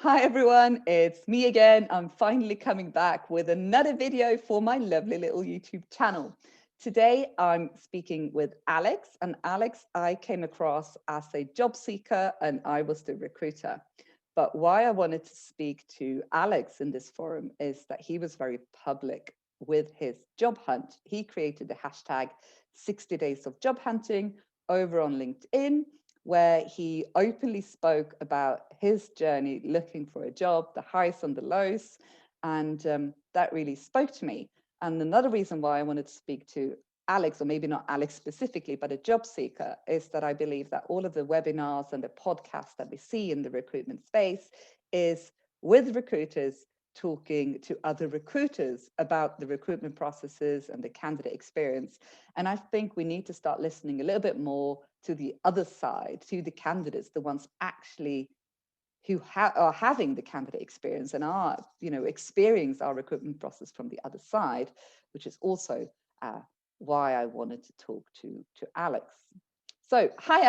Hi everyone, it's me again. I'm finally coming back with another video for my lovely little YouTube channel. Today I'm speaking with Alex, and Alex I came across as a job seeker and I was the recruiter. But why I wanted to speak to Alex in this forum is that he was very public with his job hunt. He created the hashtag 60 days of job hunting over on LinkedIn, where he openly spoke about his journey looking for a job, the highs and the lows, and that really spoke to me. And another reason why I wanted to speak to Alex, or maybe not Alex specifically, but a job seeker, is that I believe that all of the webinars and the podcasts that we see in the recruitment space is with recruiters talking to other recruiters about the recruitment processes and the candidate experience. And I think we need to start listening a little bit more to the other side, to the candidates, the ones actually who are having the candidate experience and are, experience our recruitment process from the other side, which is also why I wanted to talk to Alex. So, hi,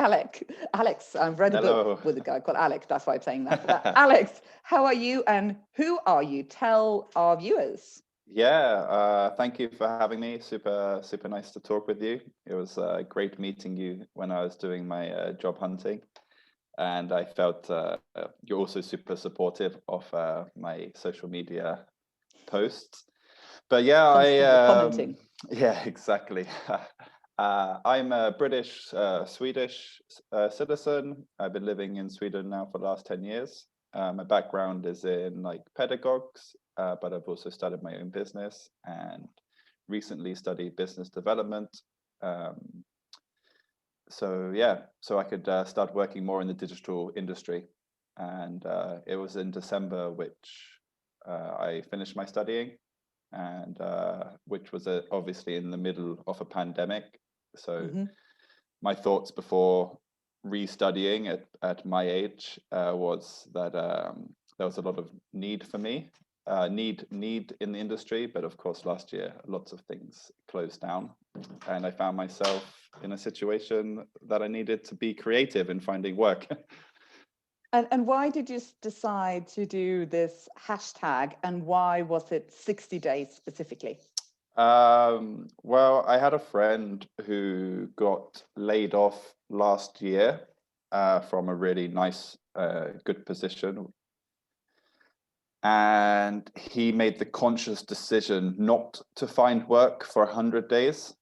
Alex, I've read a book with a guy called Alex. That's why I'm saying that. But Alex, how are you and who are you? Tell our viewers. Yeah, thank you for having me. Super nice to talk with you. It was great meeting you when I was doing my job hunting. And I felt you're also super supportive of my social media posts. But yeah, commenting. Yeah, exactly. I'm a British, Swedish citizen. I've been living in Sweden now for the last 10 years. My background is in pedagogues, but I've also started my own business and recently studied business development. So I could start working more in the digital industry. And it was in December which I finished my studying, and which was obviously in the middle of a pandemic. So my thoughts before restudying at my age was that there was a lot of need for me, need in the industry. But of course, last year, lots of things closed down. And I found myself in a situation that I needed to be creative in finding work. And why did you decide to do this hashtag, and why was it 60 days specifically? Well, I had a friend who got laid off last year from a really nice, good position. And he made the conscious decision not to find work for 100 days.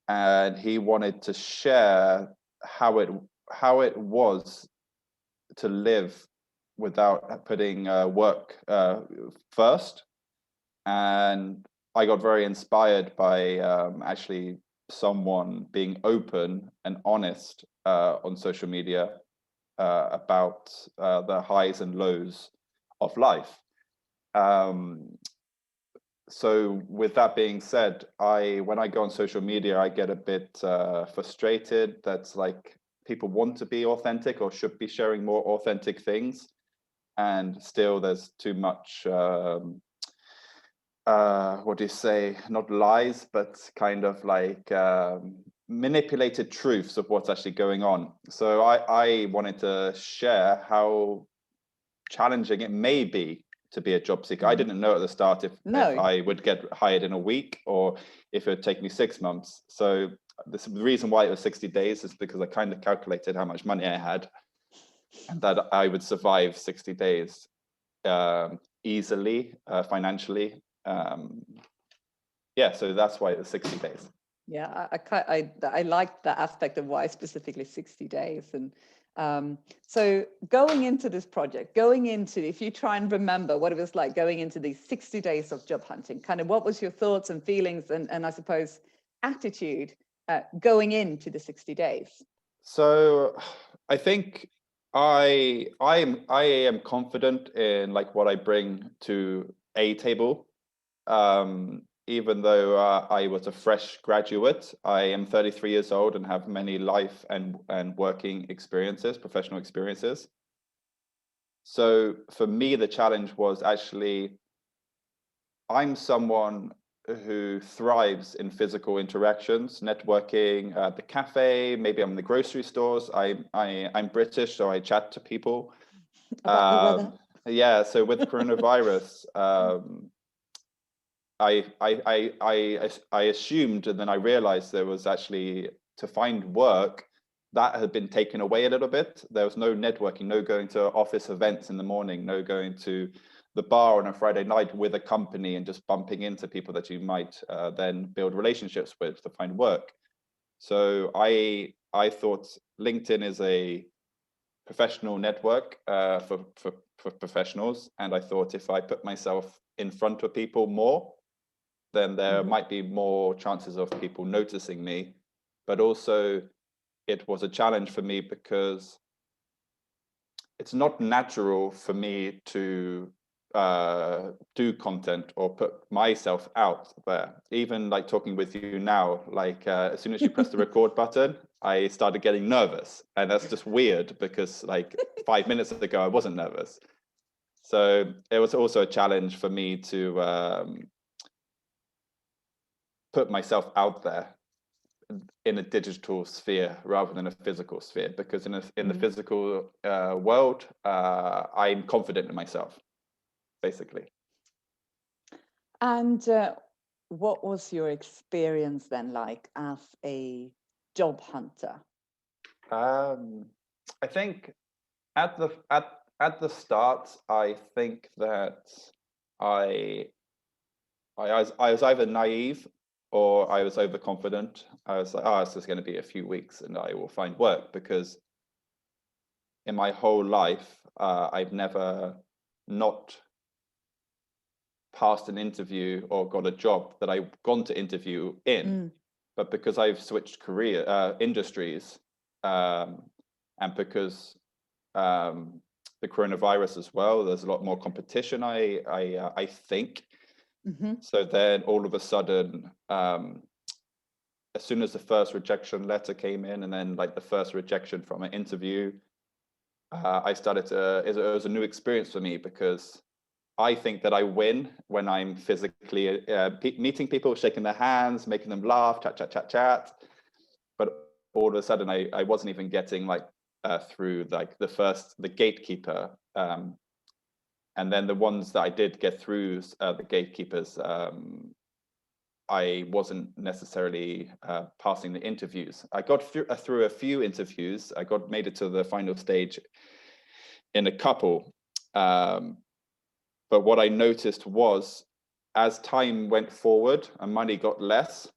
And he wanted to share how it was to live without putting work first. And I got very inspired by actually someone being open and honest on social media about the highs and lows of life. So with that being said, when I go on social media, I get a bit frustrated. That's like people want to be authentic or should be sharing more authentic things. And still there's too much, what do you say, not lies, but kind of like manipulated truths of what's actually going on. So I wanted to share how challenging it may be to be a job seeker. I didn't know at the start if I would get hired in a week or if it would take me 6 months. So the reason why it was 60 days is because I kind of calculated how much money I had and that I would survive 60 days easily, financially. So that's why it was 60 days. Yeah, I like the aspect of why specifically 60 days. And so going into this project, if you try and remember what it was like going into these 60 days of job hunting, kind of what was your thoughts and feelings and I suppose attitude going into the 60 days? So I think I am confident in what I bring to a table. Even though I was a fresh graduate, I am 33 years old and have many life and working experiences, professional experiences. So for me, the challenge was actually, I'm someone who thrives in physical interactions, networking at the cafe, maybe I'm in the grocery stores. I'm British, so I chat to people. About the weather. Yeah, so with coronavirus, I assumed, and then I realized there was actually, to find work, that had been taken away a little bit. There was no networking, no going to office events in the morning, no going to the bar on a Friday night with a company and just bumping into people that you might then build relationships with to find work. So I thought LinkedIn is a professional network for professionals, and I thought if I put myself in front of people more, then there might be more chances of people noticing me. But also, it was a challenge for me because it's not natural for me to do content or put myself out there. Even like talking with you now, like as soon as you press the record button, I started getting nervous, and that's just weird because like 5 minutes ago I wasn't nervous. So it was also a challenge for me to put myself out there in a digital sphere rather than a physical sphere, because in the physical world, I'm confident in myself, basically. And what was your experience then like as a job hunter? I think at the start, I think that I I was either naive or I was overconfident. I was like, oh, it's just going to be a few weeks and I will find work, because in my whole life, I've never not passed an interview or got a job that I've gone to interview in. But because I've switched career industries, and because the coronavirus as well, there's a lot more competition. I think. So then all of a sudden, as soon as the first rejection letter came in, and then like the first rejection from an interview, I started to. It was a new experience for me, because I think that I win when I'm physically meeting people, shaking their hands, making them laugh, chat. But all of a sudden, I wasn't even getting like through like the gatekeeper. And then the ones that I did get through the gatekeepers, I wasn't necessarily passing the interviews. I got through a few interviews. I made it to the final stage in a couple. But what I noticed was, as time went forward and money got less,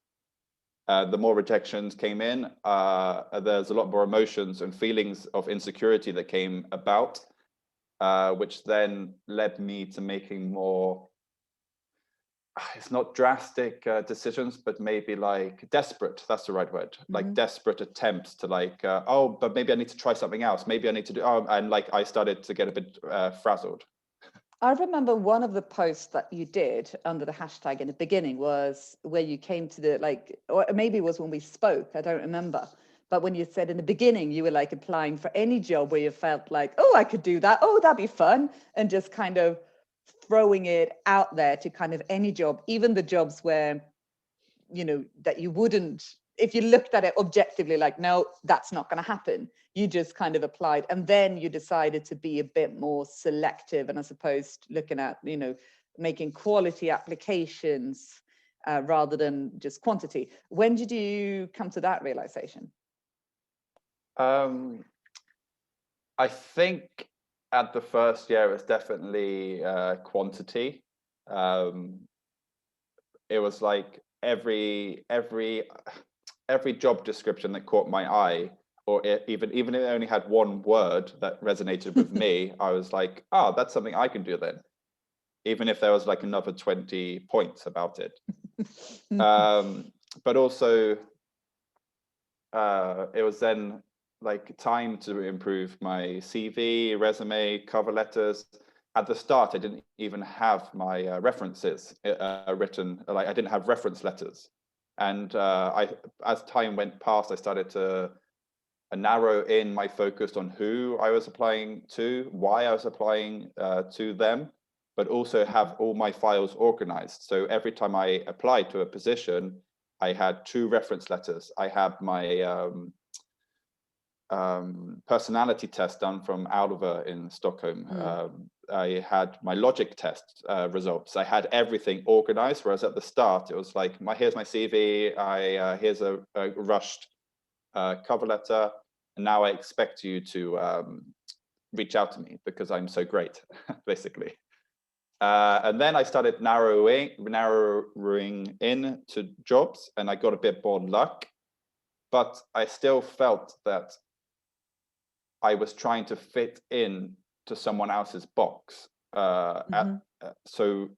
the more rejections came in. There's a lot more emotions and feelings of insecurity that came about, which then led me to making more, it's not drastic decisions, but maybe like desperate, that's the right word, like desperate attempts to like, oh, but maybe I need to try something else. Maybe I need to do, and like I started to get a bit frazzled. I remember one of the posts that you did under the hashtag in the beginning was where you came to the, like, or maybe it was when we spoke, I don't remember. But when you said in the beginning, you were like applying for any job where you felt like, oh, I could do that. Oh, that'd be fun. And just kind of throwing it out there to kind of any job, even the jobs where, you know, that you wouldn't, if you looked at it objectively, like, no, that's not going to happen. You just kind of applied, and then you decided to be a bit more selective, and I suppose looking at, you know, making quality applications rather than just quantity. When did you come to that realization? I think at the first year, it's definitely quantity. It was like every job description that caught my eye, or even if it only had one word that resonated with me, I was like, oh, that's something I can do then, even if there was like another 20 points about it. But also, it was then like time to improve my CV, resume, cover letters. At the start, I didn't even have my references written. Like I didn't have reference letters, and as time went past, I started to narrow in my focus on who I was applying to, why I was applying to them, but also have all my files organized. So every time I applied to a position, I had 2 reference letters. I had my personality test done from Oliver in Stockholm. I had my logic test results. I had everything organized, whereas at the start it was like, here's my CV, here's a rushed cover letter, and now I expect you to reach out to me because I'm so great, basically. And then I started narrowing in to jobs, and I got a bit more luck, but I still felt that I was trying to fit in to someone else's box. So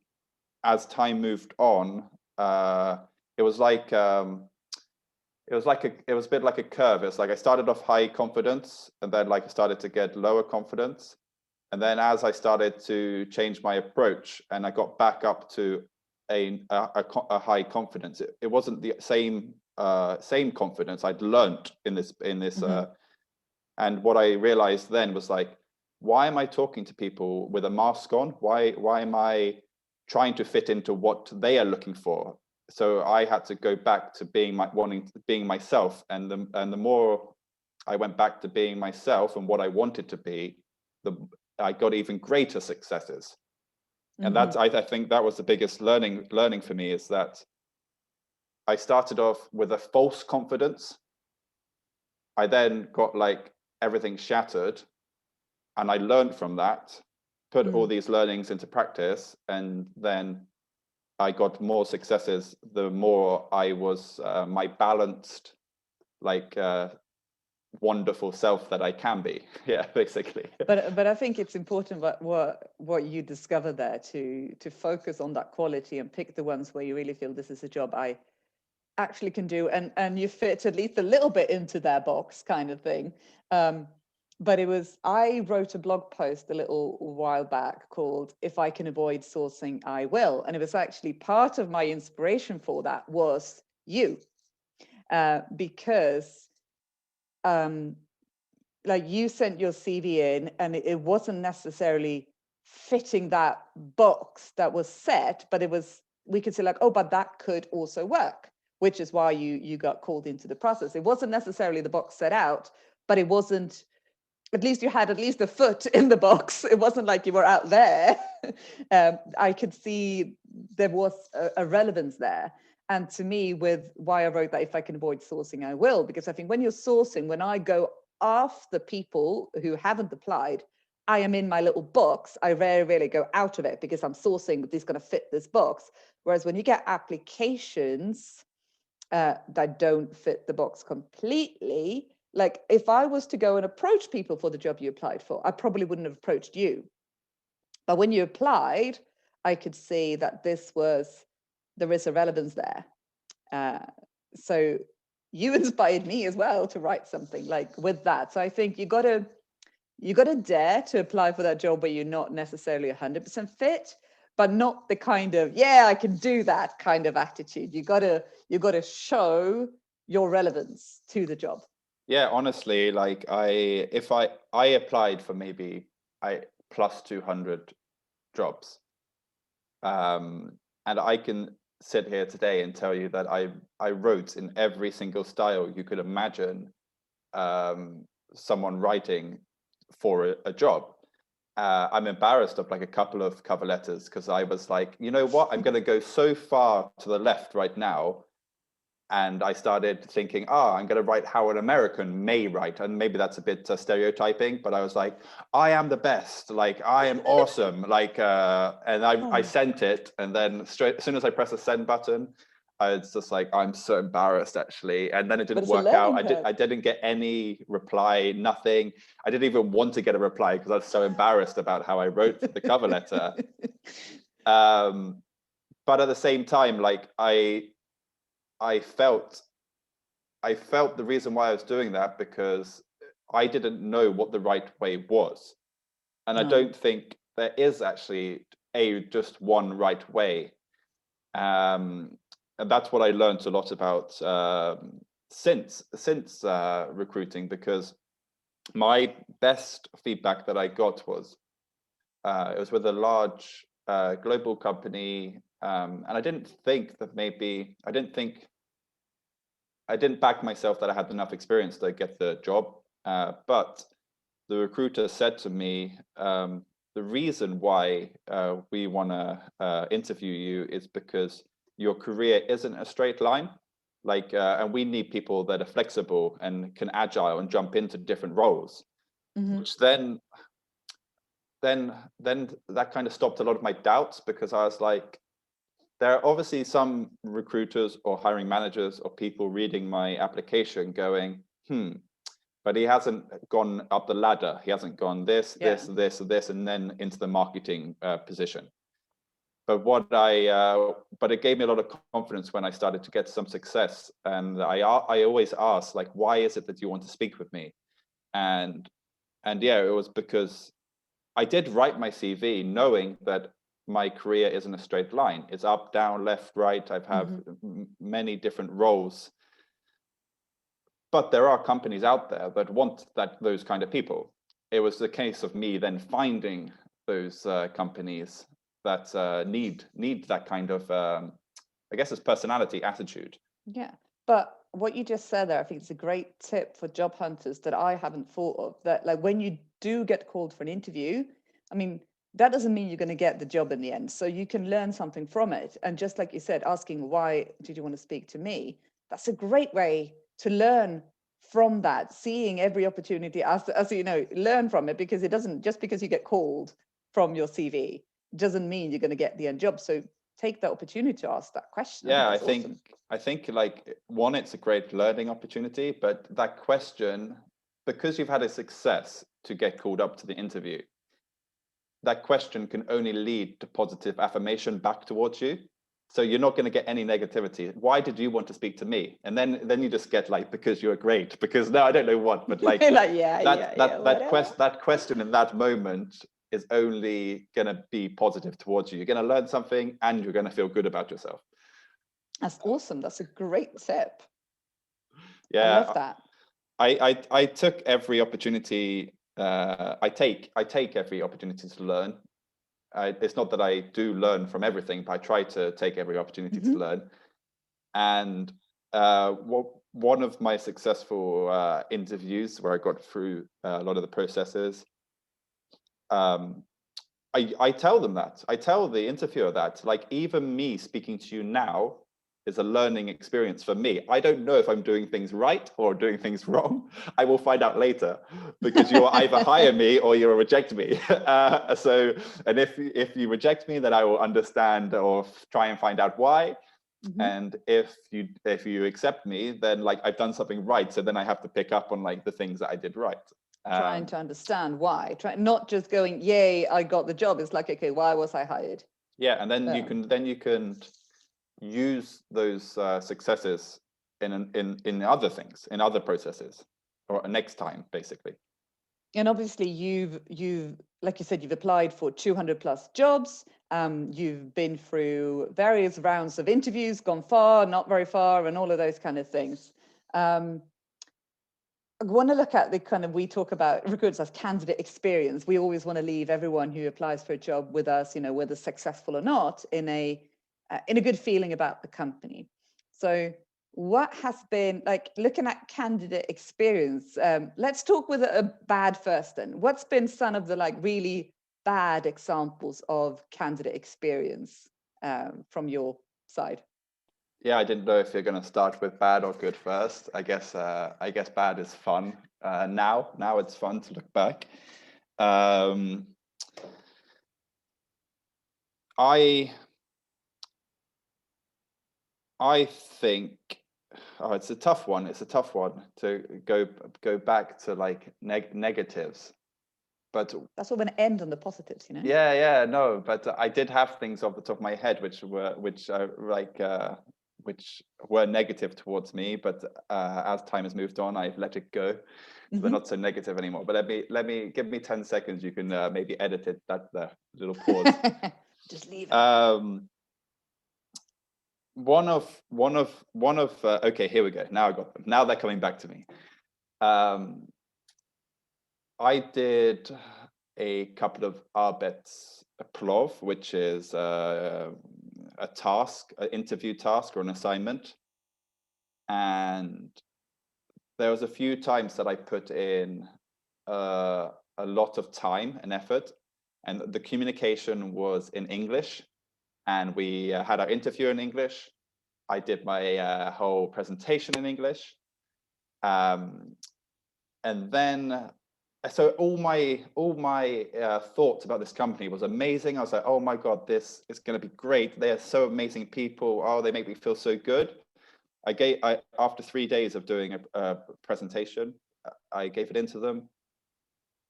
as time moved on, it was like it was a bit like a curve. It's like I started off high confidence, and then like I started to get lower confidence, and then as I started to change my approach, and I got back up to a high confidence, it wasn't the same confidence I'd learned in this. And what I realized then was like, why am I talking to people with a mask on? Why am I trying to fit into what they are looking for? So I had to go back to being myself, and the more I went back to being myself and what I wanted to be, I got even greater successes. And that's I think that was the biggest learning for me, is that I started off with a false confidence. I then got like everything shattered, and I learned from that, put all these learnings into practice, and then I got more successes the more I was my balanced, like wonderful self that I can be. Yeah, basically. But I think it's important what you discover there, to focus on that quality and pick the ones where you really feel this is a job I actually can do, and you fit at least a little bit into their box, kind of thing. But I wrote a blog post a little while back called "If I Can Avoid Sourcing, I Will," and it was actually part of my inspiration for that was you, because like you sent your CV in, and it wasn't necessarily fitting that box that was set, but we could say like, oh, but that could also work, which is why you got called into the process. It wasn't necessarily the box set out, but it wasn't, at least you had at least a foot in the box. It wasn't like you were out there. I could see there was a relevance there. And to me, with why I wrote that, if I can avoid sourcing, I will, because I think when you're sourcing, when I go after people who haven't applied, I am in my little box. I rarely go out of it because I'm sourcing who's going to fit this box. Whereas when you get applications that don't fit the box completely, like if I was to go and approach people for the job you applied for, I probably wouldn't have approached you. But when you applied, I could see that there is a relevance there. So you inspired me as well to write something like with that. So I think you got to dare to apply for that job where you're not necessarily 100% fit, but not the kind of, yeah, I can do that kind of attitude. You got to show your relevance to the job. Yeah, honestly, like if I applied for maybe plus 200 jobs, and I can sit here today and tell you that I wrote in every single style you could imagine someone writing for a job. I'm embarrassed of like a couple of cover letters because I was like, you know what, I'm going to go so far to the left right now. And I started thinking, I'm going to write how an American may write. And maybe that's a bit stereotyping, but I was like, I am the best. Like, I am awesome. Like, and I sent it. And then as soon as I press the send button, it's just like, I'm so embarrassed, actually. And then it didn't work out. I didn't get any reply, nothing. I didn't even want to get a reply because I was so embarrassed about how I wrote the cover letter. But at the same time, like, I felt the reason why I was doing that because I didn't know what the right way was. And I don't think there is actually just one right way. And that's what I learned a lot about since recruiting, because my best feedback that I got was it was with a large global company, and I didn't back myself that I had enough experience to get the job. But the recruiter said to me, the reason why we want to interview you is because your career isn't a straight line. Like, and we need people that are flexible and can agile and jump into different roles. Which then that kind of stopped a lot of my doubts, because I was like, there are obviously some recruiters or hiring managers or people reading my application going, but he hasn't gone up the ladder. He hasn't gone this, and then into the marketing position. But but it gave me a lot of confidence when I started to get some success. And I always ask, like, why is it that you want to speak with me? And yeah, it was because I did write my CV knowing that my career isn't a straight line. It's up, down, left, right. I've had many different roles. But there are companies out there that want those kind of people. It was the case of me then finding those companies that need that kind of, I guess, it's personality, attitude. Yeah, but what you just said there, I think it's a great tip for job hunters that I haven't thought of. That, like, when you do get called for an interview, I mean, that doesn't mean you're going to get the job in the end. So you can learn something from it. And just like you said, asking, why did you want to speak to me? That's a great way to learn from that, seeing every opportunity as you know, learn from it, because it doesn't, just because you get called from your CV doesn't mean you're going to get the end job. So take the opportunity to ask that question. Yeah, Awesome. I think like, one, it's a great learning opportunity, but that question, because you've had a success to get called up to the interview, that question can only lead to positive affirmation back towards you. So you're not going to get any negativity. Why did you want to speak to me? And then you just get like, because you're great, because no, I don't know what, but like, like, that question in that moment is only going to be positive towards you. You're going to learn something and you're going to feel good about yourself. That's awesome. That's a great tip. Yeah, I love that. I took every opportunity. I take every opportunity to learn. It's not that I do learn from everything, but I try to take every opportunity to learn. And one of my successful interviews where I got through a lot of the processes, I tell them that. I tell the interviewer that, like, even me speaking to you now is a learning experience for me. I don't know if I'm doing things right or doing things wrong. I will find out later, because you will either hire me or you'll reject me. And if you reject me, then I will understand or try and find out why. And if you accept me, then like, I've done something right. So then I have to pick up on like the things that I did right. Trying to understand why, not just going, yay, I got the job. It's like, okay, why was I hired? Yeah, and then you can use those successes in other things, in other processes, or next time, basically. And obviously you've like you said, you've applied for 200 plus jobs. You've been through various rounds of interviews, gone far, not very far, and all of those kind of things. I want to look at the kind of, we talk about recruiters as candidate experience. We always want to leave everyone who applies for a job with us, you know, whether successful or not, in a good feeling about the company. So what has been, like, looking at candidate experience, let's talk with a bad first then. What's been some of the like really bad examples of candidate experience from your side? Yeah, I didn't know if you're going to start with bad or good first. I guess bad is fun. Now it's fun to look back. I think, it's a tough one. It's a tough one to go back to like negatives. But that's what we're going to end on the positives, you know. Yeah, no, but I did have things off the top of my head which were negative towards me, but as time has moved on, I've let it go. So they're not so negative anymore. But give me 10 seconds. You can maybe edit it, that little pause. Just leave it. One of okay, here we go. Now I got them. Now they're coming back to me. I did a couple of arbetsprov, which is a task, an interview task or an assignment. And there was a few times that I put in a lot of time and effort, and the communication was in English, and we had our interview in English. I did my whole presentation in English, and then so all my thoughts about this company was amazing. I was like, oh my god, this is going to be great. They are so amazing people. Oh, they make me feel so good. After 3 days of doing a presentation, I gave it into them.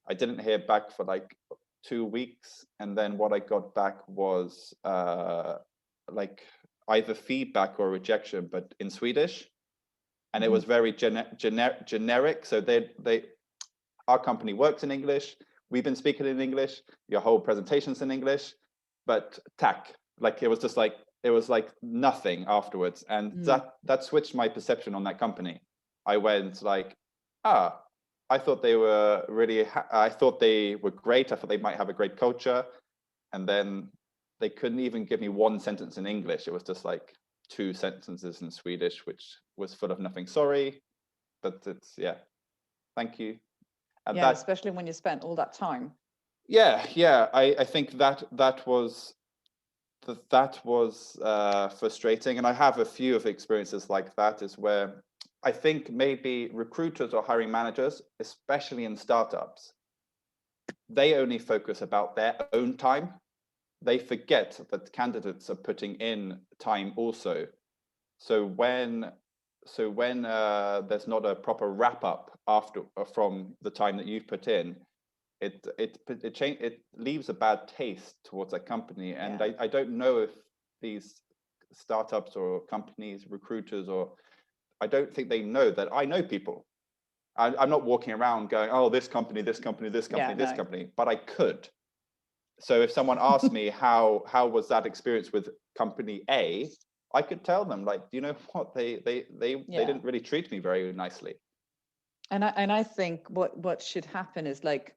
I didn't hear back for like 2 weeks, and then what I got back was like either feedback or rejection, but in Swedish, and it was very generic. So our company works in English. We've been speaking in English. Your whole presentation's in English, but tack, like it was just like, it was like nothing afterwards. And that switched my perception on that company. I went like, I thought they were really, I thought they were great. I thought they might have a great culture. And then they couldn't even give me one sentence in English. It was just like 2 sentences in Swedish, which was full of nothing. Sorry, but it's, yeah, thank you. And yeah, especially when you spent all that time. Yeah. I think that was frustrating, and I have a few of experiences like that. Is where I think maybe recruiters or hiring managers, especially in startups, they only focus about their own time. They forget that candidates are putting in time also. So when there's not a proper wrap up after from the time that you've put in, it leaves a bad taste towards a company. And I don't know if these startups or companies, recruiters, or I don't think they know that I know people. I'm not walking around going, oh, this company, this company, this company, this company, but I could. So if someone asked me how was that experience with company A, I could tell them, like, you know what, they didn't really treat me very nicely. And I think what should happen is, like,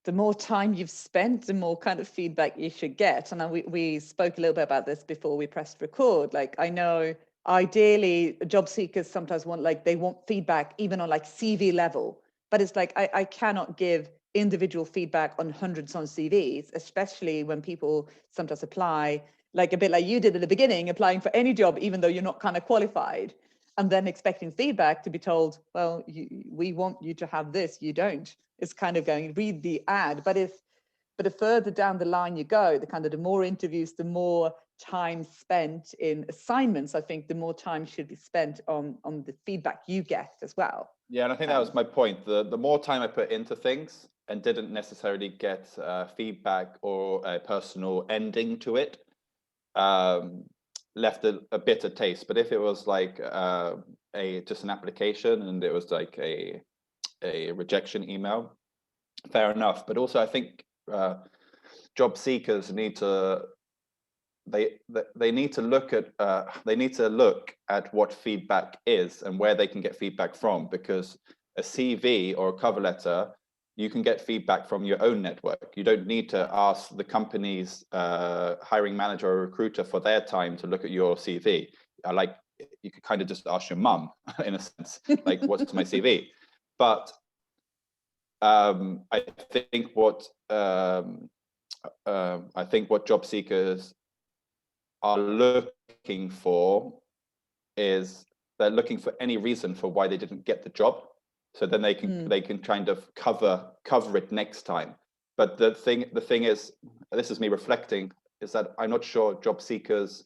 the more time you've spent, the more kind of feedback you should get. And we spoke a little bit about this before we pressed record. Like, I know ideally job seekers sometimes they want feedback even on like CV level, but it's like, I cannot give individual feedback on hundreds on CVs, especially when people sometimes apply, like a bit like you did at the beginning, applying for any job, even though you're not kind of qualified, and then expecting feedback to be told, well, we want you to have this, you don't. It's kind of going, read the ad. But the further down the line you go, the more interviews, the more time spent in assignments, I think the more time should be spent on the feedback you get as well. Yeah, and I think that was my point. The more time I put into things and didn't necessarily get feedback or a personal ending to it, left a bitter taste. But if it was like just an application and it was like a rejection email, fair enough. But also I think job seekers need to need to look at what feedback is and where they can get feedback from, because a CV or a cover letter, you can get feedback from your own network. You don't need to ask the company's hiring manager or recruiter for their time to look at your CV. Like, you could kind of just ask your mum in a sense, like, what's my CV? But I think what job seekers are looking for is they're looking for any reason for why they didn't get the job, so then they can kind of cover it next time. But the thing is, this is me reflecting, is that I'm not sure job seekers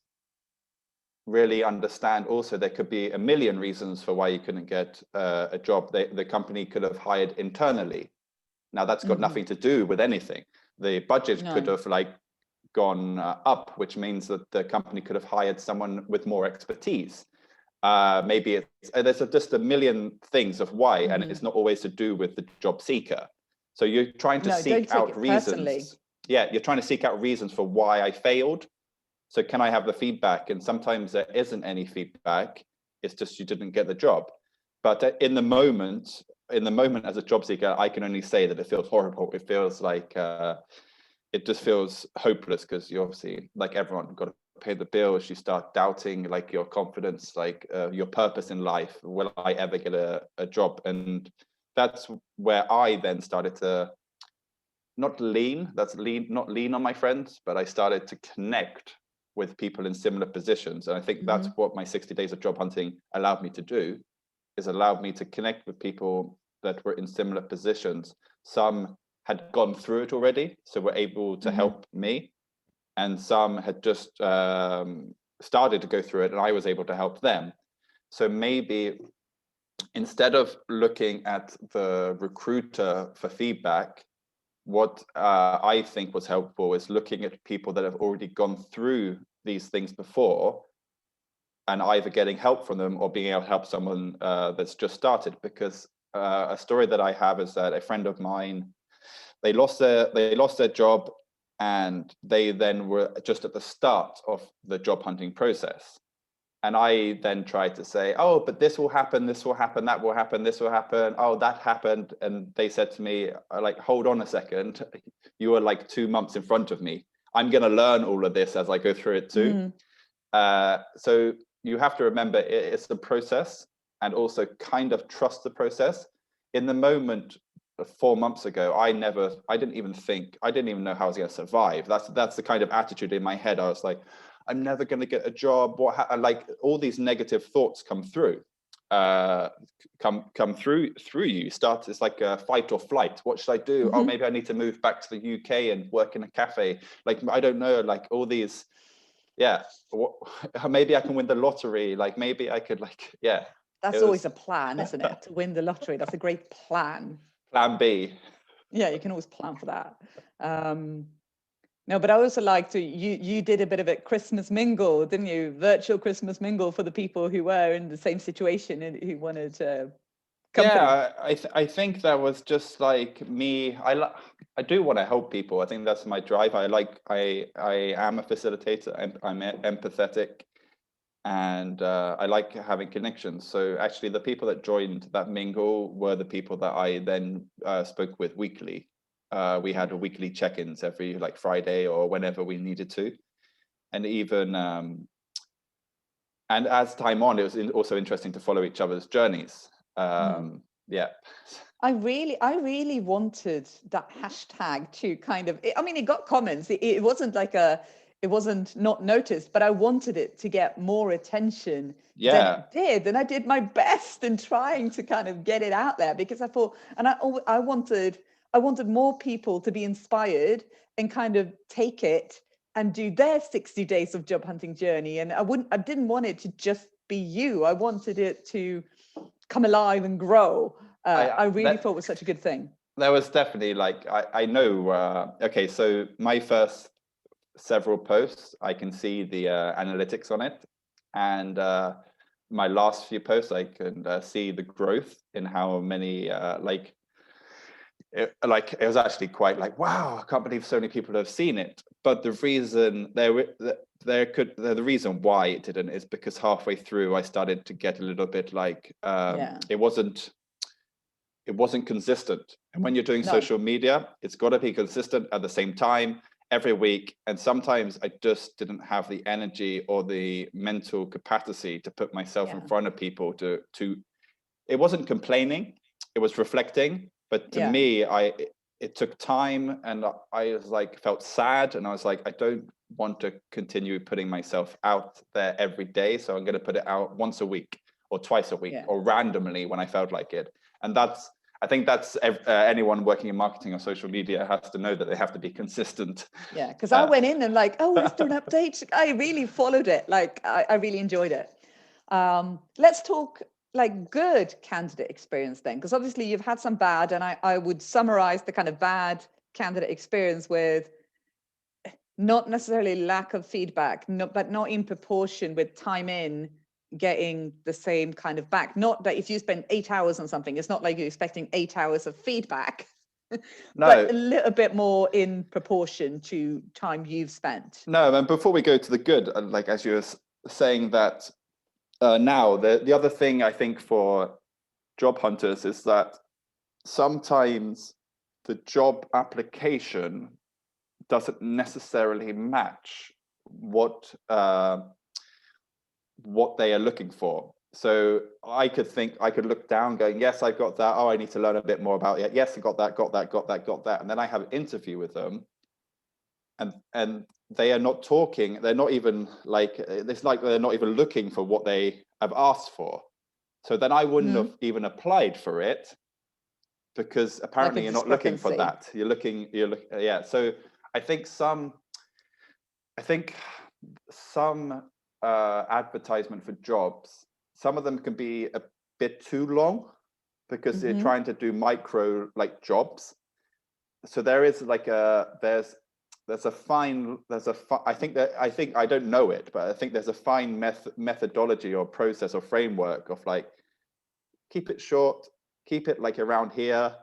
really understand also there could be a million reasons for why you couldn't get a job. The company could have hired internally. Now that's got nothing to do with anything. The budget could have gone up, which means that the company could have hired someone with more expertise. Maybe there's just a million things of why, and it's not always to do with the job seeker. So you're trying to seek out reasons. Personally. Yeah, you're trying to seek out reasons for why I failed. So can I have the feedback? And sometimes there isn't any feedback. It's just you didn't get the job. But in the moment as a job seeker, I can only say that it feels horrible. It feels like it just feels hopeless, because you obviously, like everyone, got to pay the bills, you start doubting like your confidence, like your purpose in life. Will I ever get a job? And that's where I then started to not lean on my friends, but I started to connect with people in similar positions. And I think that's what my 60 days of job hunting allowed me to do, is allowed me to connect with people that were in similar positions. Some had gone through it already, so were able to help me, and some had just started to go through it, and I was able to help them. So maybe instead of looking at the recruiter for feedback, what I think was helpful is looking at people that have already gone through these things before, and either getting help from them or being able to help someone that's just started. Because a story that I have is that a friend of mine, they lost their job, and they then were just at the start of the job hunting process. And I then tried to say, oh, but this will happen, that will happen, this will happen, oh, that happened. And they said to me, like, hold on a second, you are like 2 months in front of me. I'm going to learn all of this as I go through it too. So you have to remember it's the process, and also kind of trust the process. In the moment 4 months ago, I didn't even know how I was going to survive. That's the kind of attitude in my head. I was like, I'm never going to get a job. Like all these negative thoughts come through, come through you. It's like a fight or flight. What should I do? Oh, maybe I need to move back to the UK and work in a cafe. Like, I don't know, like all these, maybe I can win the lottery. Like maybe I could, like, That's always a plan, isn't it? To win the lottery. That's a great plan. Plan B. Yeah, you can always plan for that. No, but I also like to, you did a bit of a Christmas mingle, didn't you? Virtual Christmas mingle for the people who were in the same situation and who wanted to company. Yeah, I think that was just like me. I do want to help people. I think that's my drive. I am a facilitator. I'm empathetic, and I like having connections. So actually, the people that joined that mingle were the people that I then spoke with weekly. We had a weekly check-ins every like Friday or whenever we needed to, and even and as time on, it was also interesting to follow each other's journeys. Yeah. I really wanted that hashtag to kind of, I mean, it got comments. It wasn't like it wasn't not noticed, but I wanted it to get more attention than it did. And I did my best in trying to kind of get it out there, because I thought, and I wanted more people to be inspired and kind of take it and do their 60 days of job hunting journey. And I didn't want it to just be you. I wanted it to come alive and grow. I really thought it was such a good thing. There was definitely like, I know, okay, so my first several posts, I can see the analytics on it. And my last few posts, I can see the growth in how many, it was actually quite like, wow, I can't believe so many people have seen it. But the reason the reason why it didn't is because halfway through I started to get a little bit like it wasn't consistent. And when you're doing social media, it's got to be consistent at the same time every week. And sometimes I just didn't have the energy or the mental capacity to put myself in front of people to it wasn't complaining, it was reflecting. But to me, it took time, and I was like, felt sad, and I was like, I don't want to continue putting myself out there every day. So I'm going to put it out once a week or twice a week or randomly when I felt like it. And I think that's anyone working in marketing or social media has to know, that they have to be consistent. Yeah, because I went in and like, oh, is there an update? I really followed it. Like, I really enjoyed it. Let's talk like good candidate experience then, because obviously you've had some bad, and I would summarize the kind of bad candidate experience with not necessarily lack of feedback, but not in proportion with time in getting the same kind of back. Not that if you spend 8 hours on something, it's not like you're expecting 8 hours of feedback, but a little bit more in proportion to time you've spent. No, and before we go to the good, like as you were saying that now, the other thing I think for job hunters is that sometimes the job application doesn't necessarily match what they are looking for. So I could look down going, yes, I've got that. Oh, I need to learn a bit more about it. Yes, I got that. And then I have an interview with them, and they are not talking. They're not even like, it's like they're not even looking for what they have asked for. So then I wouldn't have even applied for it, because apparently you're not looking for that. You're looking, yeah. So I think some advertisement for jobs, some of them can be a bit too long, because you're trying to do micro like jobs. So there is like I think I don't know it, but I think there's a fine methodology or process or framework of like, keep it short, keep it like around here,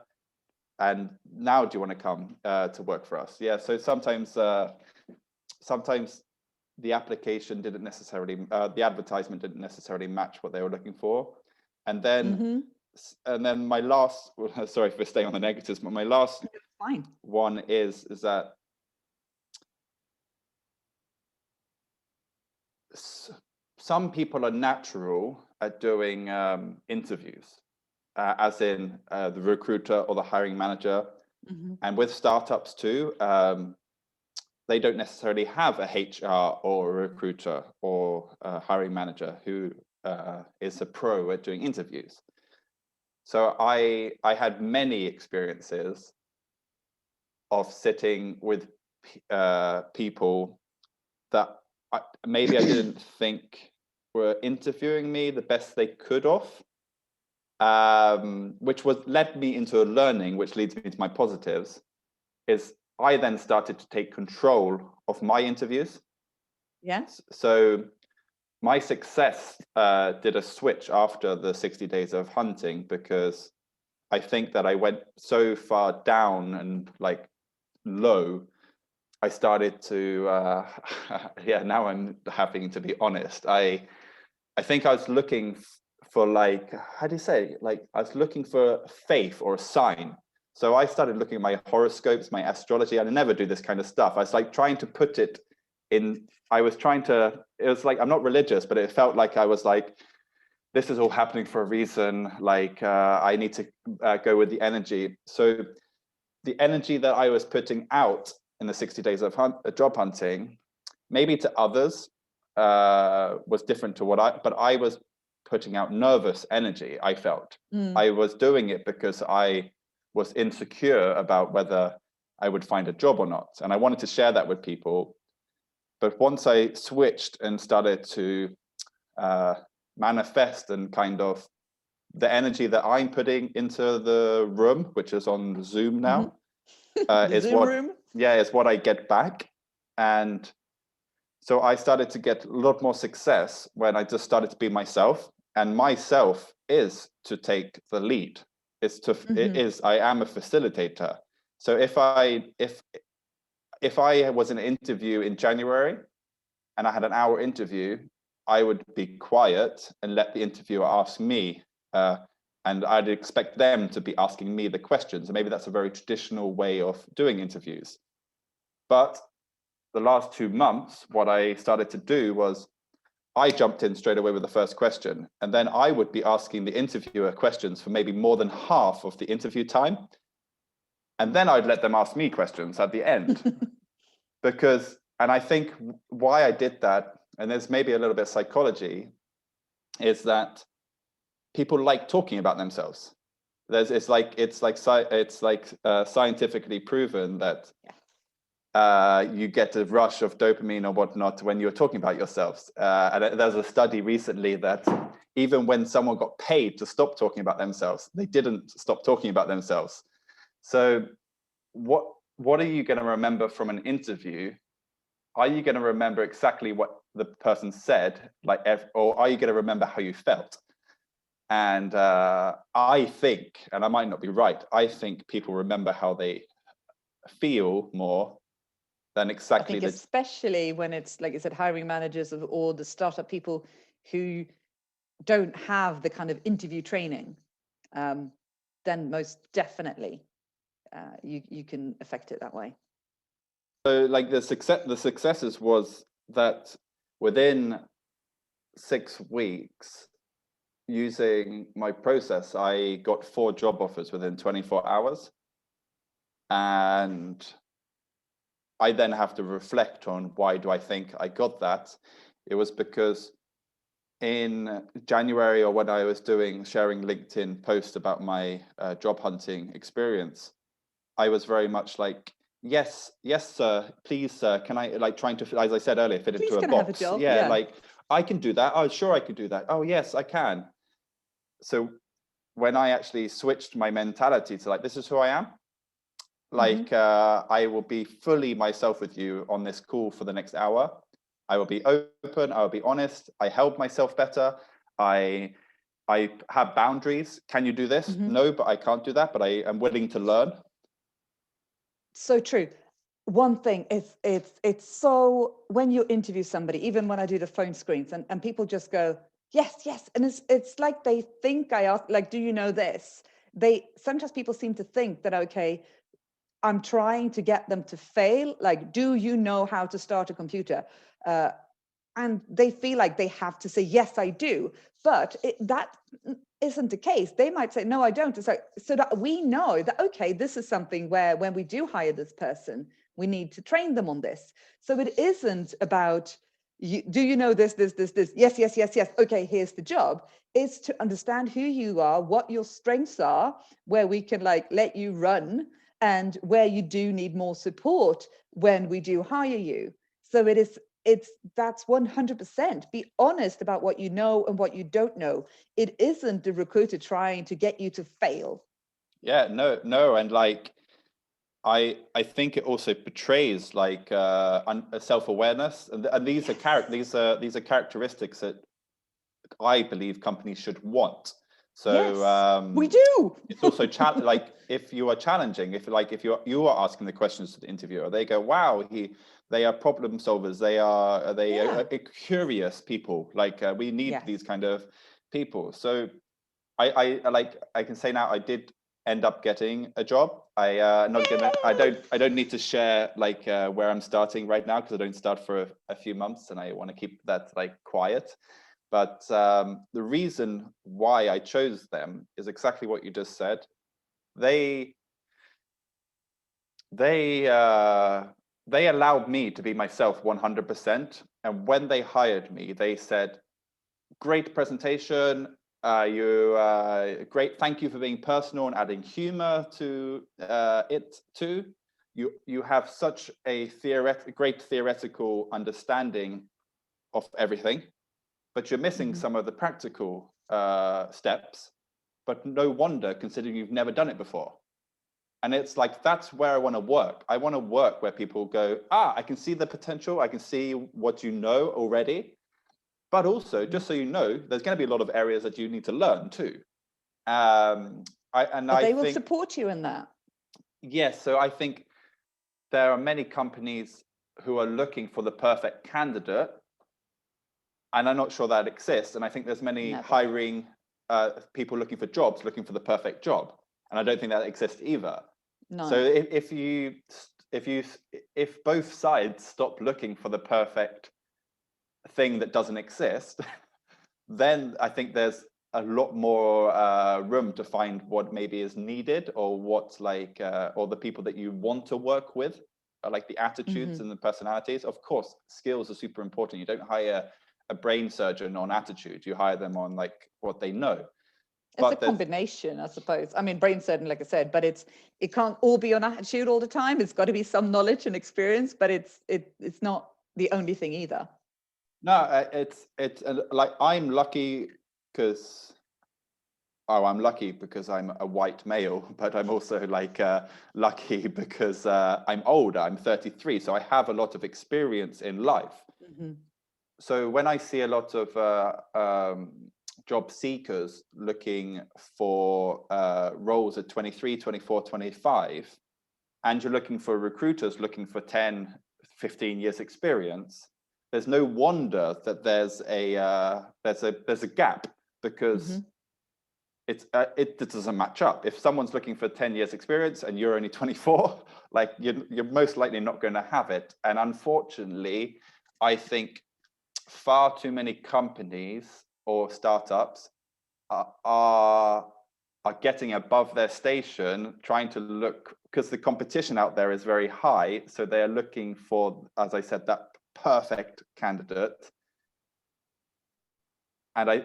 and now do you want to come to work for us? Yeah. So sometimes the application didn't necessarily, the advertisement didn't necessarily match what they were looking for. And then my last, sorry for staying on the negatives, but my last one is that some people are natural at doing interviews, as in the recruiter or the hiring manager. And with startups too, they don't necessarily have a HR or a recruiter or a hiring manager who is a pro at doing interviews. So I had many experiences of sitting with people that maybe I didn't think were interviewing me the best they could have, which led me into a learning, which leads me to my positives, is I then started to take control of my interviews. Yes. So my success did a switch after the 60 days of hunting, because I think that I went so far down and like low, I started to, yeah, now I'm having to be honest. I think I was looking for like, how do you say, like I was looking for faith or a sign. So I started looking at my horoscopes, my astrology. I never do this kind of stuff. I was like trying to put it in, it was like, I'm not religious, but it felt like I was like, this is all happening for a reason. Like I need to go with the energy. So the energy that I was putting out in the 60 days of job hunting, maybe to others was different to but I was putting out nervous energy, I felt. I was doing it because I was insecure about whether I would find a job or not. And I wanted to share that with people. But once I switched and started to manifest and kind of the energy that I'm putting into the room, which is on Zoom now, is Zoom room? Yeah, is what I get back. And so I started to get a lot more success when I just started to be myself. And myself is to take the lead. I am a facilitator. So if I was in an interview in January and I had an hour interview, I would be quiet and let the interviewer ask me. And I'd expect them to be asking me the questions. And maybe that's a very traditional way of doing interviews. But the last 2 months, what I started to do was I jumped in straight away with the first question. And then I would be asking the interviewer questions for maybe more than half of the interview time. And then I'd let them ask me questions at the end. And I think why I did that, and there's maybe a little bit of psychology, is that people like talking about themselves. It's scientifically proven that you get a rush of dopamine or whatnot when you're talking about yourselves. And there's a study recently that even when someone got paid to stop talking about themselves, they didn't stop talking about themselves. So what are you going to remember from an interview? Are you going to remember exactly what the person said, or are you going to remember how you felt? And I think, and I might not be right, I think people remember how they feel more than exactly. I think especially when it's, like you said, hiring managers or the startup people who don't have the kind of interview training, then most definitely you can affect it that way. So like the successes was that within 6 weeks, using my process, I got 4 job offers within 24 hours. And I then have to reflect on why do I think I got that? It was because in January, or when I was sharing LinkedIn posts about my job hunting experience, I was very much like, yes, sir, please, sir, can I, like, trying to, as I said earlier, fit Please into a can I have a box. job? Yeah, Yeah. like, I can do that. Oh, sure, I could do that. Oh, yes, I can. So when I actually switched my mentality to like, this is who I am, like, I will be fully myself with you on this call for the next hour. I will be open, I will be honest. I held myself better. I have boundaries. Can you do this? No, but I can't do that, but I am willing to learn. So true. One thing is, it's so, when you interview somebody, even when I do the phone screens, and people just go, yes, and it's like they think I ask, like, do you know this? Sometimes people seem to think that, okay, I'm trying to get them to fail. Like, do you know how to start a computer? And they feel like they have to say, yes, I do. But that isn't the case. They might say, no, I don't. It's like, so that we know that, okay, this is something where when we do hire this person, we need to train them on this. So it isn't about, do you know this? Yes. Okay, here's the job. It's to understand who you are, what your strengths are, where we can like let you run, and where you do need more support when we do hire you. So that's 100%. Be honest about what you know and what you don't know. It isn't the recruiter trying to get you to fail. Yeah, no, and like, I think it also portrays like a self-awareness, and these are characteristics that I believe companies should want. So Yes, we do. it's also like, if you are challenging, if you are asking the questions to the interviewer, they go, wow, they are problem solvers, they are curious people, like we need these kind of people. So I can say now I did end up getting a job. I don't need to share like where I'm starting right now, because I don't start for a few months, and I want to keep that like quiet. But the reason why I chose them is exactly what you just said. They allowed me to be myself 100%. And when they hired me, they said, great presentation. Great. Thank you for being personal and adding humor to it too. You have such a great theoretical understanding of everything, but you're missing some of the practical steps. But no wonder, considering you've never done it before. And it's like, that's where I want to work. I want to work where people go, I can see the potential. I can see what you know already. But also, just so you know, there's going to be a lot of areas that you need to learn too. They will support you in that. Yes. So I think there are many companies who are looking for the perfect candidate, and I'm not sure that exists. And I think there's many hiring people looking for jobs, looking for the perfect job, and I don't think that exists either. No. So if both sides stop looking for the perfect thing that doesn't exist, then I think there's a lot more room to find what maybe is needed, or what's like, or the people that you want to work with, like the attitudes and the personalities. Of course, skills are super important. You don't hire a brain surgeon on attitude. You hire them on like what they know. It's a combination, I suppose. I mean, brain surgeon, like I said, but it can't all be on attitude all the time. It's got to be some knowledge and experience, but it's not the only thing either. No, it's like, I'm lucky because I'm lucky because I'm a white male, but I'm also like lucky because I'm older. I'm 33, so I have a lot of experience in life. So when I see a lot of job seekers looking for roles at 23, 24, 25, and you're looking for recruiters looking for 10, 15 years experience, there's no wonder that there's a gap, because it doesn't match up. If someone's looking for 10 years experience and you're only 24, like you're most likely not going to have it. And unfortunately, I think far too many companies or startups are getting above their station, trying to look, because the competition out there is very high. So they're looking for, as I said, that perfect candidate. And I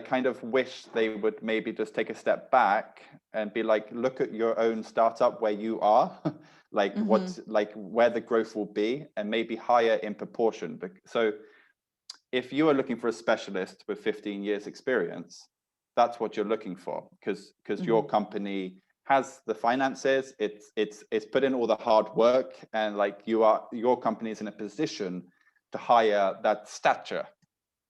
kind of wish they would maybe just take a step back and be like, look at your own startup where you are, like what's like where the growth will be, and maybe hire in proportion. So if you are looking for a specialist with 15 years experience, that's what you're looking for, because your company has the finances, it's put in all the hard work, and like your company is in a position to hire that stature.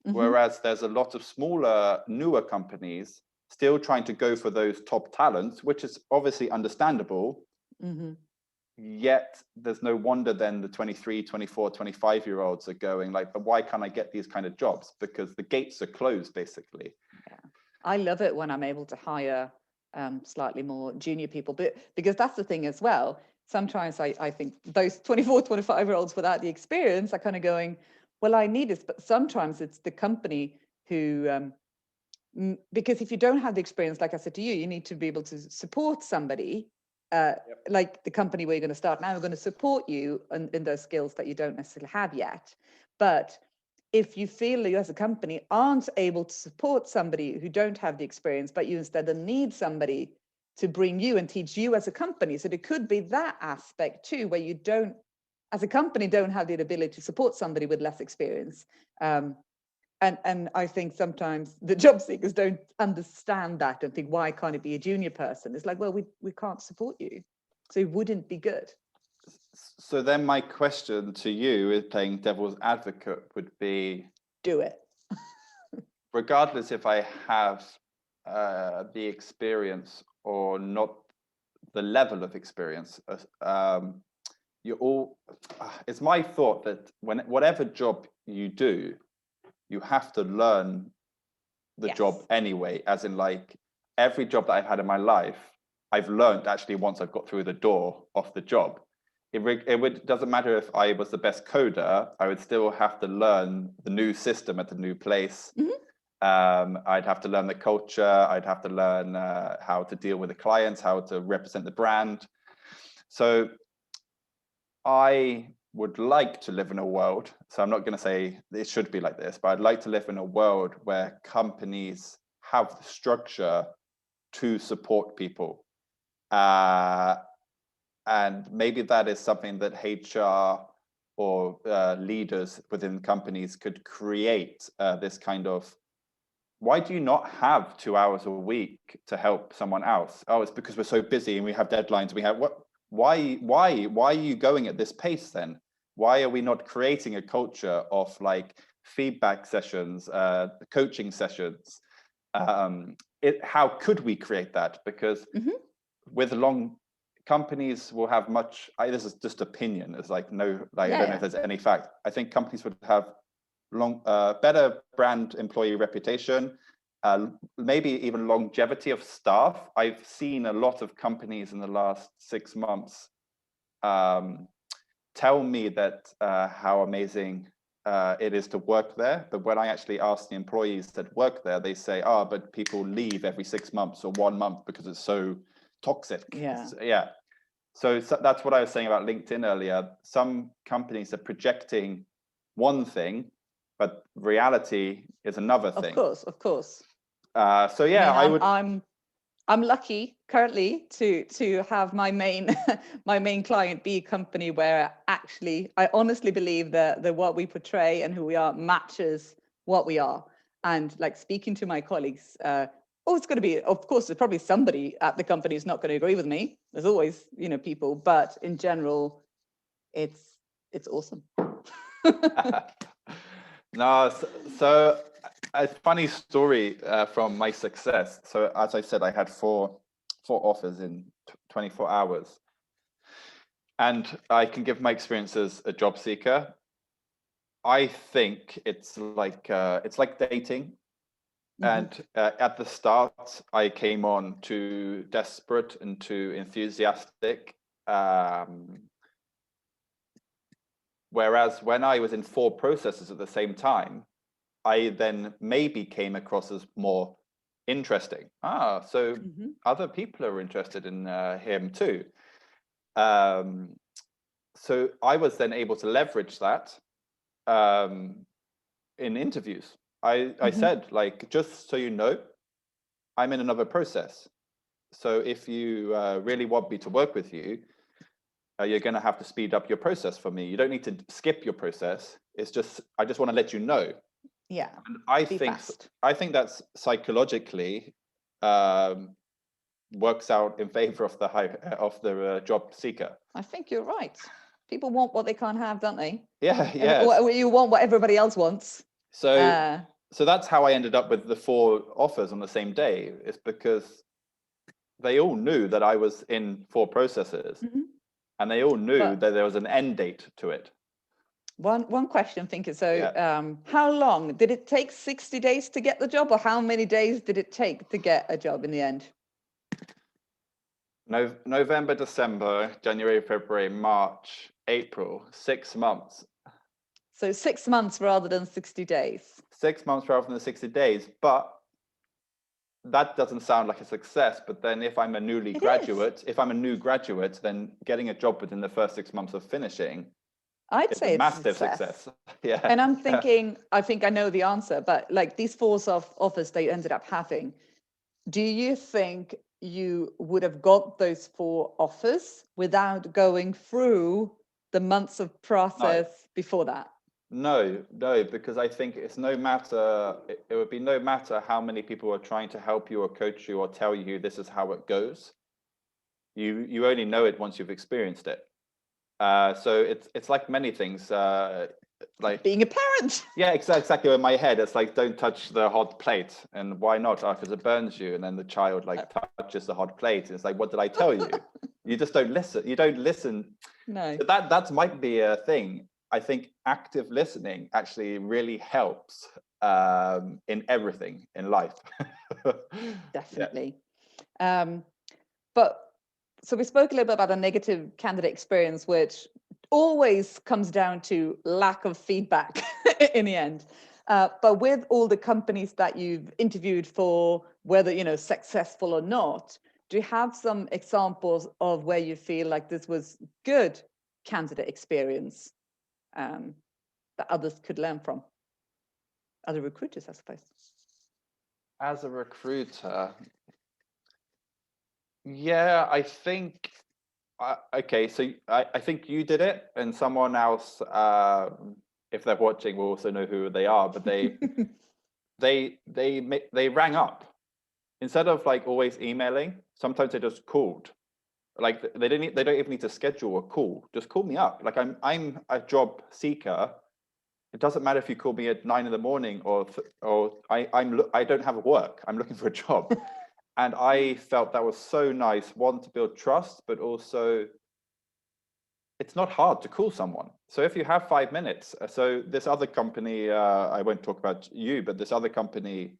Whereas there's a lot of smaller, newer companies still trying to go for those top talents, which is obviously understandable. Yet there's no wonder then the 23, 24, 25-year-olds are going like, but why can't I get these kind of jobs? Because the gates are closed, basically. Yeah. I love it when I'm able to hire slightly more junior people, but because that's the thing as well. Sometimes I think those 24, 25-year-olds without the experience are kind of going, well, I need this, but sometimes it's the company who, because if you don't have the experience, like I said to you, you need to be able to support somebody, like the company where you're going to start now, we're going to support you in those skills that you don't necessarily have yet. But if you feel you as a company aren't able to support somebody who don't have the experience, but you instead need somebody to bring you and teach you as a company. So there could be that aspect too, where you don't, as a company, don't have the ability to support somebody with less experience. And I think sometimes the job seekers don't understand that and think, why can't it be a junior person? It's like, well, we can't support you, so it wouldn't be good. So then my question to you, is playing devil's advocate, would be, do it. Regardless if I have the experience or not, the level of experience, it's my thought that whatever job you do, you have to learn the job anyway, as in like every job that I've had in my life, I've learned actually once I've got through the door of the job. It doesn't matter if I was the best coder, I would still have to learn the new system at the new place. I'd have to learn the culture. I'd have to learn how to deal with the clients, how to represent the brand. So I would like to live in a world, so I'm not going to say it should be like this, but I'd like to live in a world where companies have the structure to support people. And maybe that is something that HR or leaders within companies could create, this kind of, why do you not have 2 hours a week to help someone else? Oh, it's because we're so busy and we have deadlines. We have what? Why are you going at this pace then? Why are we not creating a culture of like feedback sessions, coaching sessions? How could we create that? Because with long companies will have much, this is just opinion. It's like, no, like, I don't know if there's any fact. I think companies would have better brand employee reputation, maybe even longevity of staff. I've seen a lot of companies in the last 6 months tell me that how amazing it is to work there. But when I actually ask the employees that work there, they say, oh, but people leave every 6 months or 1 month because it's so toxic. So that's what I was saying about LinkedIn earlier. Some companies are projecting one thing, but reality is another thing. Of course. So yeah, I would. I'm lucky currently to have my main my main client be a company where actually I honestly believe that what we portray and who we are matches what we are. And like speaking to my colleagues, it's going to be, of course, there's probably somebody at the company who's not going to agree with me. There's always, people, but in general, it's awesome. No, so a funny story from my success. So as I said, I had four offers in 24 hours. And I can give my experience as a job seeker. I think it's like dating. And at the start, I came on too desperate and too enthusiastic. Whereas when I was in 4 processes at the same time, I then maybe came across as more interesting. So other people are interested in him too. So I was then able to leverage that in interviews. I said, like, just so you know, I'm in another process. So if you really want me to work with you, you're going to have to speed up your process for me. You don't need to skip your process. It's just, I just want to let you know. Yeah. And I think that's psychologically works out in favor of the job seeker. I think you're right. People want what they can't have, don't they? Yeah. You want what everybody else wants. So that's how I ended up with the 4 offers on the same day. It's because they all knew that I was in 4 processes, and they all knew that there was an end date to it. One question, thinking. So, how long did it take? 60 days to get the job, or how many days did it take to get a job in the end? November, December, January, February, March, April, 6 months. So 6 months rather than 60 days. 6 months rather than 60 days, but that doesn't sound like a success. But then if I'm a new graduate, then getting a job within the first 6 months of finishing, I'd say it's a massive success. Yeah. And I'm thinking, I think I know the answer, but like these 4 offers they ended up having, do you think you would have got those 4 offers without going through the months of process before that? No, because I think it would be no matter how many people are trying to help you or coach you or tell you this is how it goes. You only know it once you've experienced it. So it's like many things, like being a parent. Yeah, exactly. In my head, it's like, don't touch the hot plate. And why not? Because it burns you. And then the child like touches the hot plate. And it's like, what did I tell you? You just don't listen. You don't listen. No. So that might be a thing. I think active listening actually really helps in everything in life. Definitely. But so we spoke a little bit about a negative candidate experience, which always comes down to lack of feedback in the end. But with all the companies that you've interviewed for, whether successful or not, do you have some examples of where you feel like this was good candidate experience that others could learn from? Other recruiters, I suppose. As a recruiter, yeah, I think. Okay, so I think you did it, and someone else, if they're watching, will also know who they are. But they rang up instead of like always emailing. Sometimes they just called. Like they don't even need to schedule a call. Just call me up. Like I'm a job seeker. It doesn't matter if you call me at 9 a.m. or I don't have work. I'm looking for a job. And I felt that was so nice, one, to build trust, but also it's not hard to call someone. So if you have 5 minutes, so this other company, I won't talk about you, but this other company,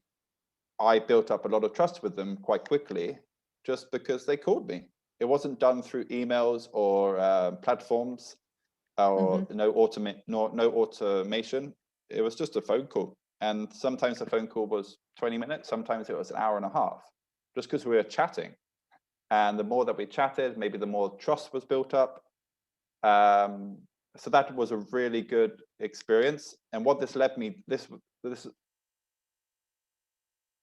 I built up a lot of trust with them quite quickly just because they called me. It wasn't done through emails or platforms or no automation. It was just a phone call. And sometimes the phone call was 20 minutes, sometimes it was an hour and a half. Just because we were chatting. And the more that we chatted, maybe the more trust was built up. So that was a really good experience. And what this led me,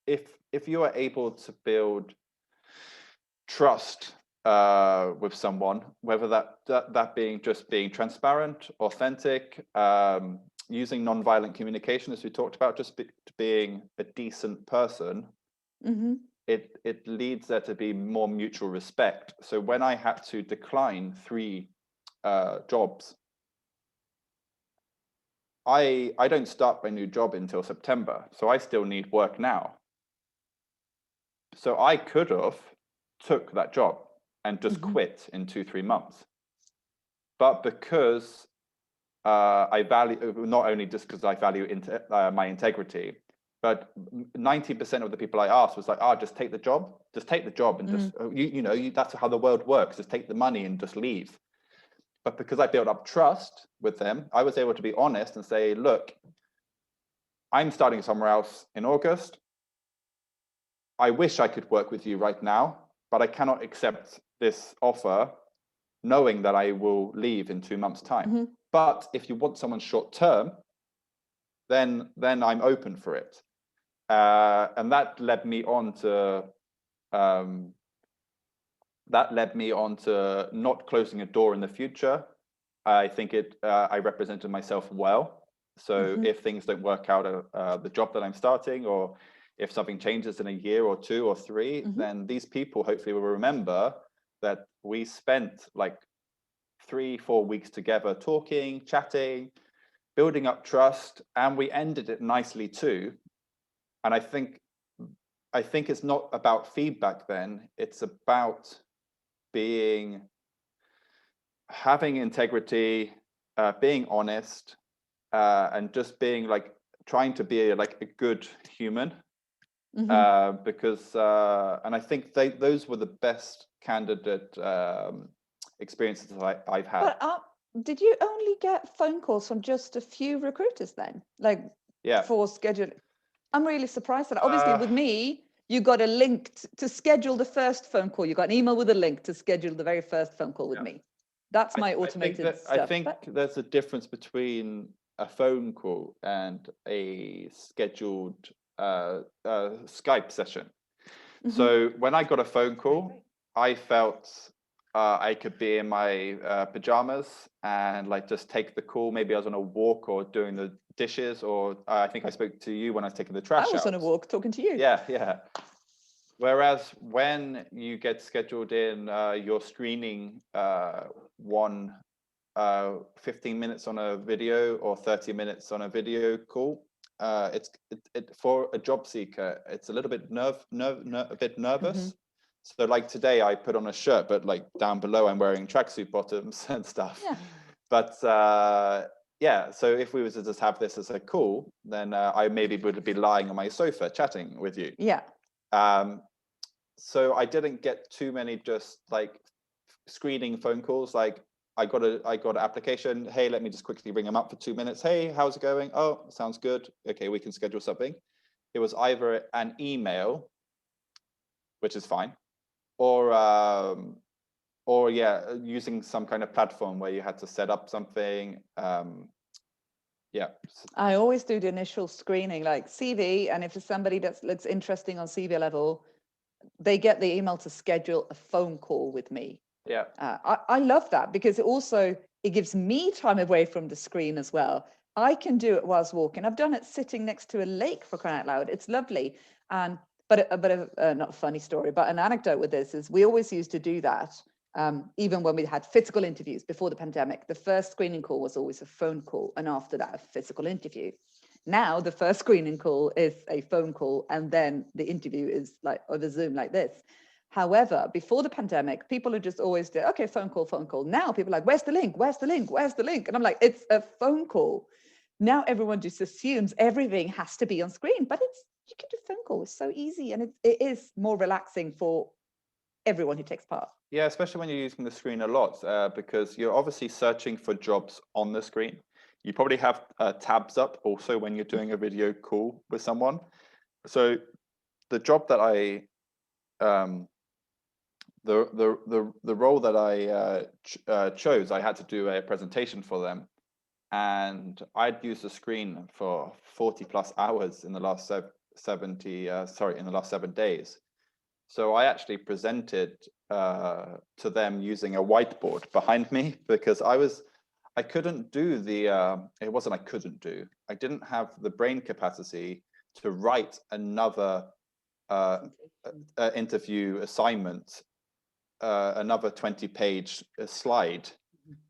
if you are able to build trust with someone, whether that being just being transparent, authentic, using nonviolent communication, as we talked about, just being a decent person, it leads there to be more mutual respect. So when I had to decline 3 jobs, I don't start my new job until September, so I still need work now. So I could have took that job and just quit in 2-3 months, but because I value, not only just because I value my integrity, but 90% of the people I asked was like, just take the job, and just, that's how the world works. Just take the money and just leave. but because I built up trust with them, I was able to be honest and say, look, I'm starting somewhere else in August. I wish I could work with you right now, but I cannot accept this offer knowing that I will leave in 2 months' time. But if you want someone short term, then I'm open for it. And that led me on to not closing a door in the future. I think I represented myself well. So if things don't work out the job that I'm starting, or if something changes in a year or 2 or 3, then these people hopefully will remember that we spent like 3-4 weeks together talking, chatting, building up trust, and we ended it nicely too. And I think it's not about feedback then, it's about having integrity, being honest, and just being like trying to be like a good human. Because and I think those were the best candidate experiences that I've had. But did you only get phone calls from just a few recruiters then? Like, for scheduling? I'm really surprised at that. Obviously, with me, you got a link to schedule the first phone call. You got an email with a link to schedule the very first phone call with me. That's my automated stuff. I think there's a difference between a phone call and a scheduled Skype session. So when I got a phone call, I felt I could be in my pajamas and like just take the call. Maybe I was on a walk or doing the dishes, or I think I spoke to you when I was taking the trash out. I was on a walk talking to you. Yeah. Whereas when you get scheduled in, you're screening 15 minutes on a video or 30 minutes on a video call. It's for a job seeker, it's a little bit a bit nervous. So like today I put on a shirt, but like down below I'm wearing tracksuit bottoms and stuff. But so if we were to just have this as a call, then I maybe would be lying on my sofa chatting with you. So I didn't get too many just like screening phone calls. Like I got an application. Hey, let me just quickly ring them up for 2 minutes. Hey, how's it going? Oh, sounds good. Okay, we can schedule something. It was either an email, which is fine, or using some kind of platform where you had to set up something. I always do the initial screening, like CV, and if it's somebody that looks interesting on CV level, they get the email to schedule a phone call with me. I love that because it gives me time away from the screen as well. I can do it whilst walking. I've done it sitting next to a lake, for crying out loud. It's lovely. But not a funny story, but an anecdote with this is we always used to do that. Even when we had physical interviews before the pandemic, the first screening call was always a phone call, and after that, a physical interview. Now, the first screening call is a phone call, and then the interview is like over Zoom like this. However, before the pandemic, people would just always do, okay, phone call. Now people are like, where's the link? Where's the link? Where's the link? And I'm like, it's a phone call. Now everyone just assumes everything has to be on screen, but you can do phone calls. It's so easy, and it is more relaxing for everyone who takes part. Yeah, especially when you're using the screen a lot, because you're obviously searching for jobs on the screen. You probably have tabs up also when you're doing a video call with someone. So the job that the role that I chose, I had to do a presentation for them, and I'd used the screen for 40 plus hours in the last 7 days. So I actually presented to them using a whiteboard behind me because I couldn't do it wasn't I couldn't do. I didn't have the brain capacity to write another interview assignment, another 20-page slide.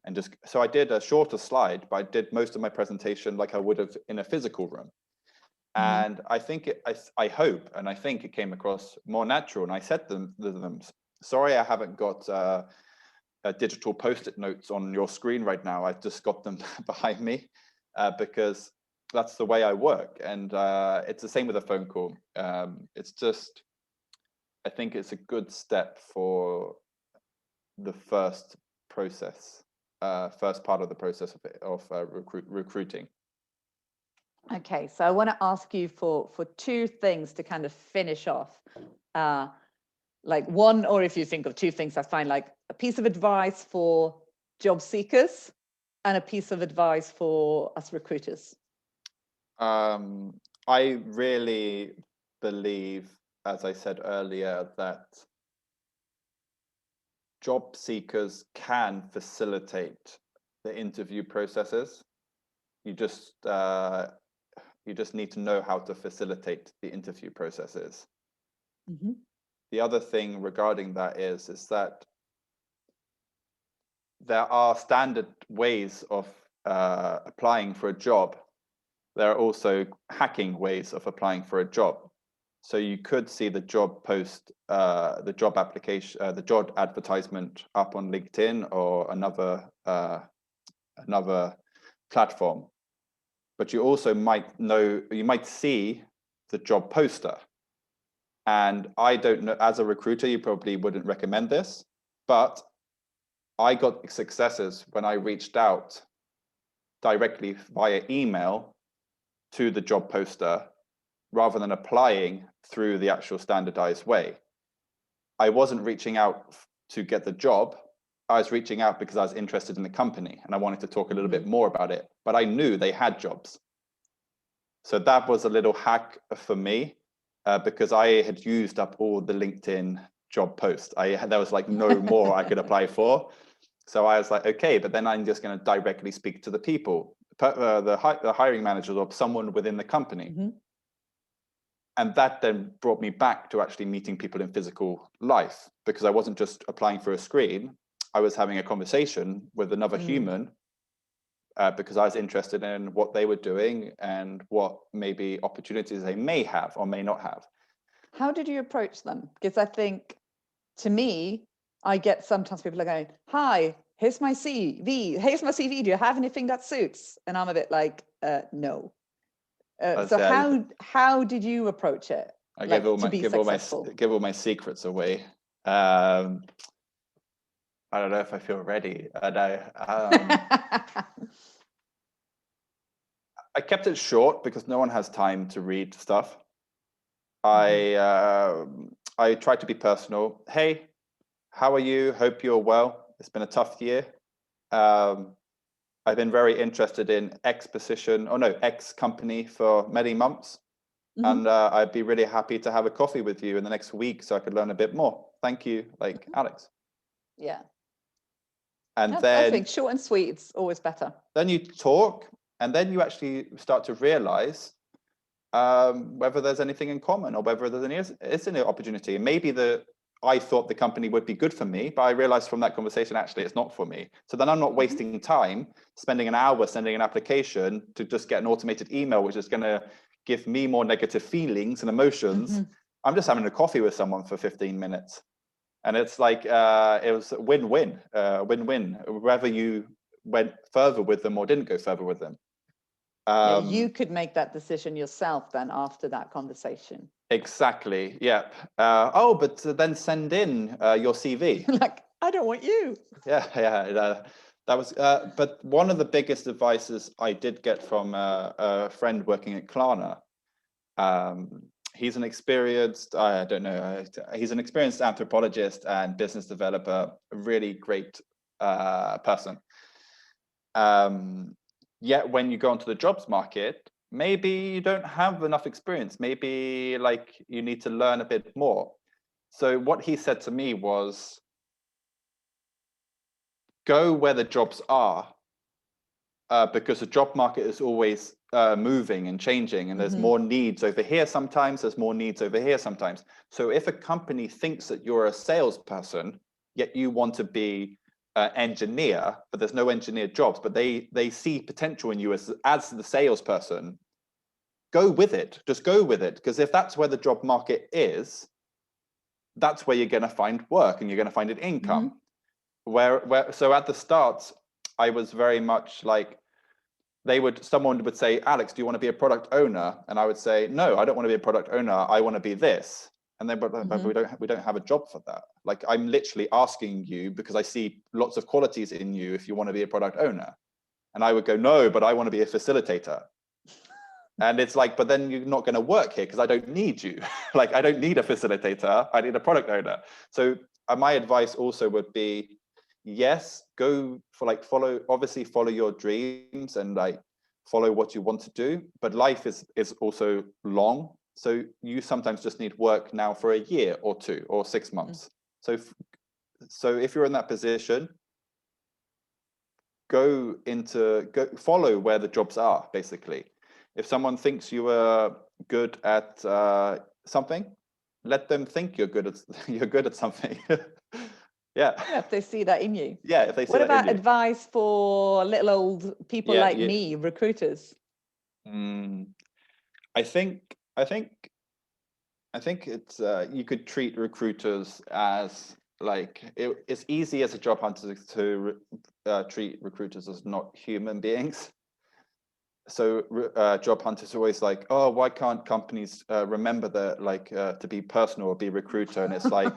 And so I did a shorter slide, but I did most of my presentation like I would have in a physical room. And I think I hope, and I think it came across more natural. And I said to them, sorry, I haven't got digital post-it notes on your screen right now. I've just got them behind me because that's the way I work. And it's the same with a phone call. It's just, I think it's a good step for the first process. first part of the process of recruiting. Okay, so I want to ask you for two things to kind of finish off. Like one, or if you think of two things, that's fine. Like a piece of advice for job seekers and a piece of advice for us recruiters. I really believe, as I said earlier, that job seekers can facilitate the interview processes. You just need to know how to facilitate the interview processes. Mm-hmm. The other thing regarding that is that there are standard ways of applying for a job. There are also hacking ways of applying for a job. So you could see the job post, the job application, the job advertisement up on LinkedIn or another platform. But you also might see the job poster. And I don't know, as a recruiter, you probably wouldn't recommend this, but I got successes when I reached out directly via email to the job poster rather than applying through the actual standardized way. I wasn't reaching out to get the job. I was reaching out because I was interested in the company and I wanted to talk a little bit more about it, but I knew they had jobs. So that was a little hack for me because I had used up all the LinkedIn job posts. There was like no more I could apply for. So I was like, okay, but then I'm just going to directly speak to the people, the hiring managers or someone within the company. Mm-hmm. And that then brought me back to actually meeting people in physical life, because I wasn't just applying for a screen. I was having a conversation with another human because I was interested in what they were doing and what maybe opportunities they may have or may not have. How did you approach them? Because I think, to me, I get sometimes people are going, hi, here's my CV. Here's my CV. Do you have anything that suits? And I'm a bit like, no. So how did you approach it? I like, give all my secrets away. I don't know if I feel ready. I kept it short because no one has time to read stuff. I tried to be personal. Hey, how are you? Hope you're well. It's been a tough year. I've been very interested in X company for many months. And I'd be really happy to have a coffee with you in the next week so I could learn a bit more. Thank you, Alex. Yeah. And then I think short and sweet, it's always better. Then you talk, and then you actually start to realize whether there's anything in common or whether there's any opportunity. And maybe I thought the company would be good for me, but I realized from that conversation, actually, it's not for me. So then I'm not wasting time spending an hour sending an application to just get an automated email, which is going to give me more negative feelings and emotions. I'm just having a coffee with someone for 15 minutes. And it's like, it was win-win, whether you went further with them or didn't go further with them. You could make that decision yourself then after that conversation. Exactly. Yep. But then send in your CV. Like, I don't want you. Yeah. That was. But one of the biggest advices I did get from a friend working at Klarna. He's an experienced. He's an experienced anthropologist and business developer. A really great person. Yet when you go onto the jobs market, maybe you don't have enough experience. Maybe you need to learn a bit more. So what he said to me was, go where the jobs are, because the job market is always moving and changing, and there's more needs over here sometimes, there's more needs over here sometimes. So if a company thinks that you're a salesperson, yet you want to be engineer, but there's no engineer jobs, but they see potential in you as the salesperson, go with it. Just go with it, because if that's where the job market is, that's where you're going to find work and you're going to find an income. So at the start, I was very much like, someone would say, Alex, do you want to be a product owner? And I would say, no, I don't want to be a product owner. I want to be this. And then, but we don't have a job for that. Like, I'm literally asking you because I see lots of qualities in you if you want to be a product owner. And I would go, no, but I want to be a facilitator. And it's like, but then you're not going to work here because I don't need you. Like, I don't need a facilitator. I need a product owner. So my advice also would be, yes, go for like, obviously follow your dreams and like follow what you want to do. But life is also long. So you sometimes just need work now for a year or 2 or 6 months. So if you're in that position, go follow where the jobs are, basically. If someone thinks you are good at something, let them think you're good at something. Yeah. Yeah, if they see that in you. Yeah, if they see What that about in you. advice for little old people like me, recruiters? I think it's you could treat recruiters as like it's easy as a job hunter to treat recruiters as not human beings. So job hunters are always like, oh, why can't companies remember that, like, to be personal or be recruiter? And it's like,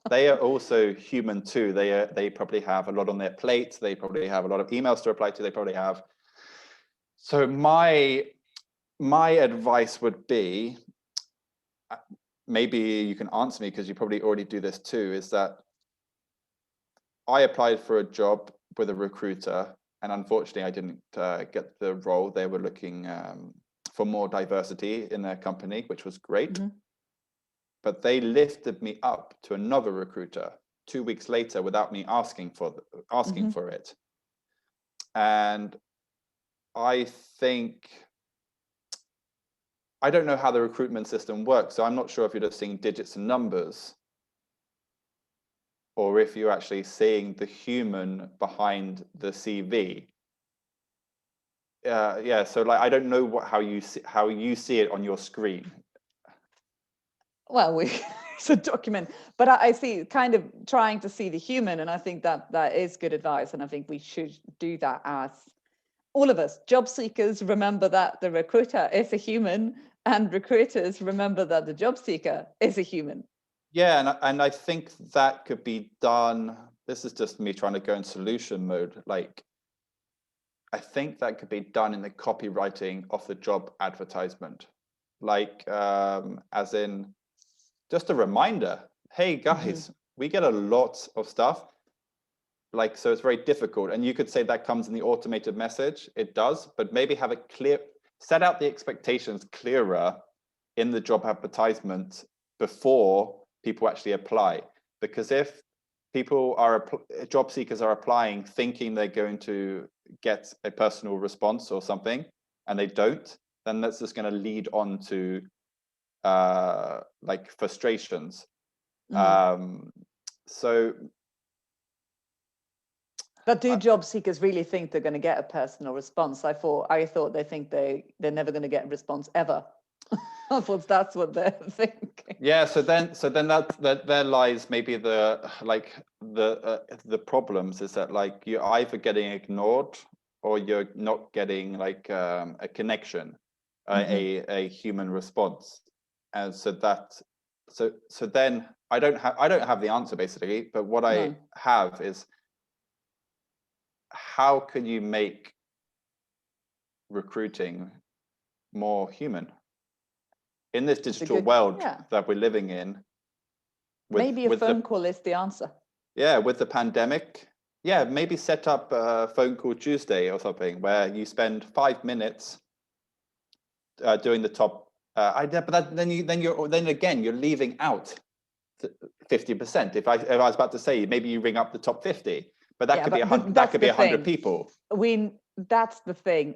they are also human too. They probably have a lot on their plate. They probably have a lot of emails to reply to. They probably have. So my advice would be, maybe you can answer me because you probably already do this too, is that I applied for a job with a recruiter, and unfortunately I didn't get the role. They were looking for more diversity in their company, which was great. Mm-hmm. But they lifted me up to another recruiter 2 weeks later without me asking for it. And I think, I don't know how the recruitment system works, so I'm not sure if you're just seeing digits and numbers, or if you're actually seeing the human behind the CV. Yeah, so like, I don't know how you see it on your screen. Well, it's a document, but I see kind of trying to see the human, and I think that is good advice, and I think we should do that as all of us. Job seekers, remember that the recruiter is a human, and recruiters, remember that the job seeker is a human. Yeah, and I think that could be done. This is just me trying to go in solution mode. Like, I think that could be done in the copywriting of the job advertisement. Like, as in, just a reminder, hey guys, we get a lot of stuff. Like, so it's very difficult. And you could say that comes in the automated message. It does, but maybe have it clear, set out the expectations clearer in the job advertisement before people actually apply. Because if people job seekers are applying thinking they're going to get a personal response or something, and they don't, then that's just going to lead on to like frustrations. So, but do job seekers really think they're going to get a personal response? I thought they think they're never going to get a response ever. I thought that's what they're thinking. Yeah, so then that there lies maybe the problems, is that like you're either getting ignored or you're not getting like a connection, a human response, and so then I don't have the answer basically, but what I have is, how can you make recruiting more human in this digital world that we're living in? Maybe a phone call is the answer. Yeah, with the pandemic. Yeah, maybe set up a phone call Tuesday or something where you spend 5 minutes doing the top. But then again you're leaving out 50%. If I was about to say, maybe you ring up the top 50, but that could be 100. That could be 100 people. That's the thing.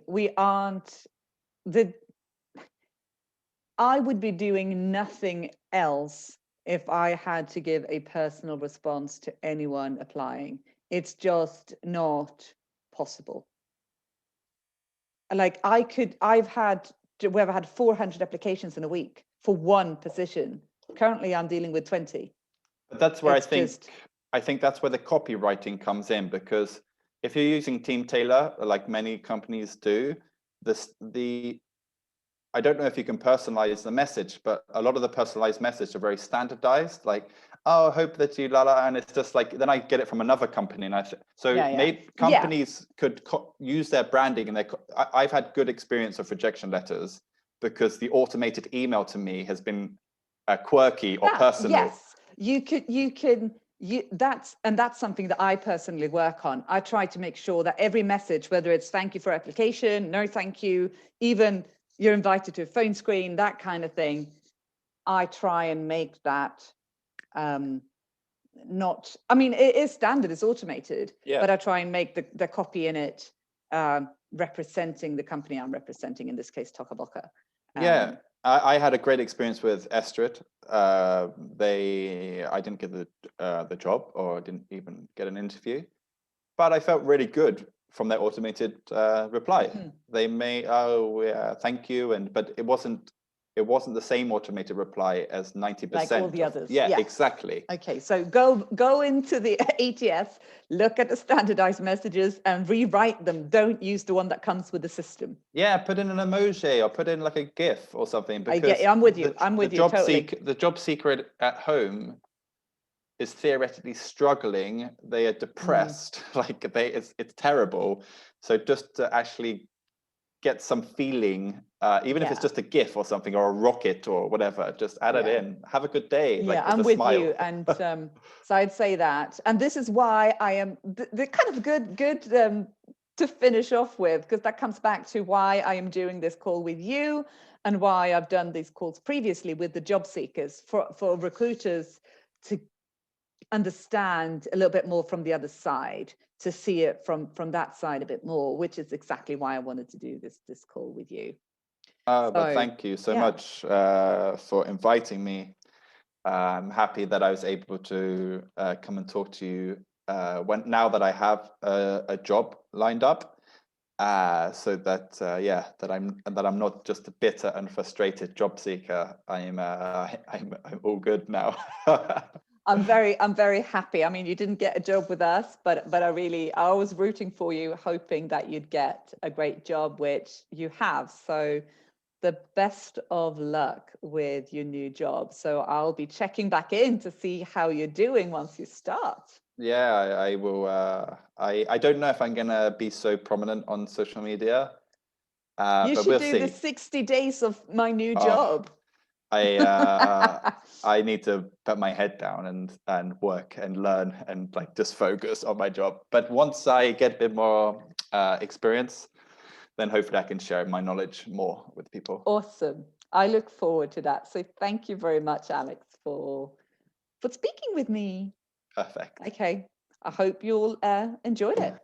I would be doing nothing else if I had to give a personal response to anyone applying. It's just not possible. Like we've had 400 applications in a week for one position. Currently, I'm dealing with 20. But that's where I think that's where the copywriting comes in, because if you're using Team Tailor, like many companies do, I don't know if you can personalize the message, but a lot of the personalized message are very standardized. Like, oh, I hope that you and it's just like, then I get it from another company, and maybe companies could use their branding, and I've had good experience of rejection letters because the automated email to me has been quirky or personal. Yes, that's something that I personally work on. I try to make sure that every message, whether it's thank you for application, no thank you, even you're invited to a phone screen, that kind of thing, I try and make that not, I mean, it is standard, it's automated, but I try and make the copy in it representing the company I'm representing, in this case, Tokaboka. I had a great experience with Estrid. I didn't get the job, or didn't even get an interview, but I felt really good from their automated reply. They thank you, but it wasn't the same automated reply as 90%. Like all the others. Yeah, exactly. Okay, so go into the ATS, look at the standardized messages and rewrite them. Don't use the one that comes with the system. Yeah, put in an emoji or put in like a GIF or something. Because I'm with you. I'm with you totally. The job seeker at home is theoretically struggling. They are depressed. Like it's terrible. So just to actually get some feeling, even if it's just a GIF or something, or a rocket or whatever, just add it in. Have a good day. Yeah, I'm with you. And so I'd say that. And this is why I am the kind of good to finish off with, because that comes back to why I am doing this call with you and why I've done these calls previously with the job seekers, for recruiters to understand a little bit more from the other side, to see it from that side a bit more, which is exactly why I wanted to do this call with you. But thank you so much for inviting me. I'm happy that I was able to come and talk to you now that I have a job lined up, so that that I'm not just a bitter and frustrated job seeker. I'm all good now. I'm very happy. I mean, you didn't get a job with us, but I was rooting for you, hoping that you'd get a great job, which you have. So the best of luck with your new job. So I'll be checking back in to see how you're doing once you start. Yeah, I will. I don't know if I'm gonna be so prominent on social media. You should do the 60 days of my new job. I need to put my head down and work and learn and like just focus on my job. But once I get a bit more experience, then hopefully I can share my knowledge more with people. Awesome. I look forward to that. So thank you very much, Alex, for speaking with me. Perfect. Okay. I hope you'll enjoyed it.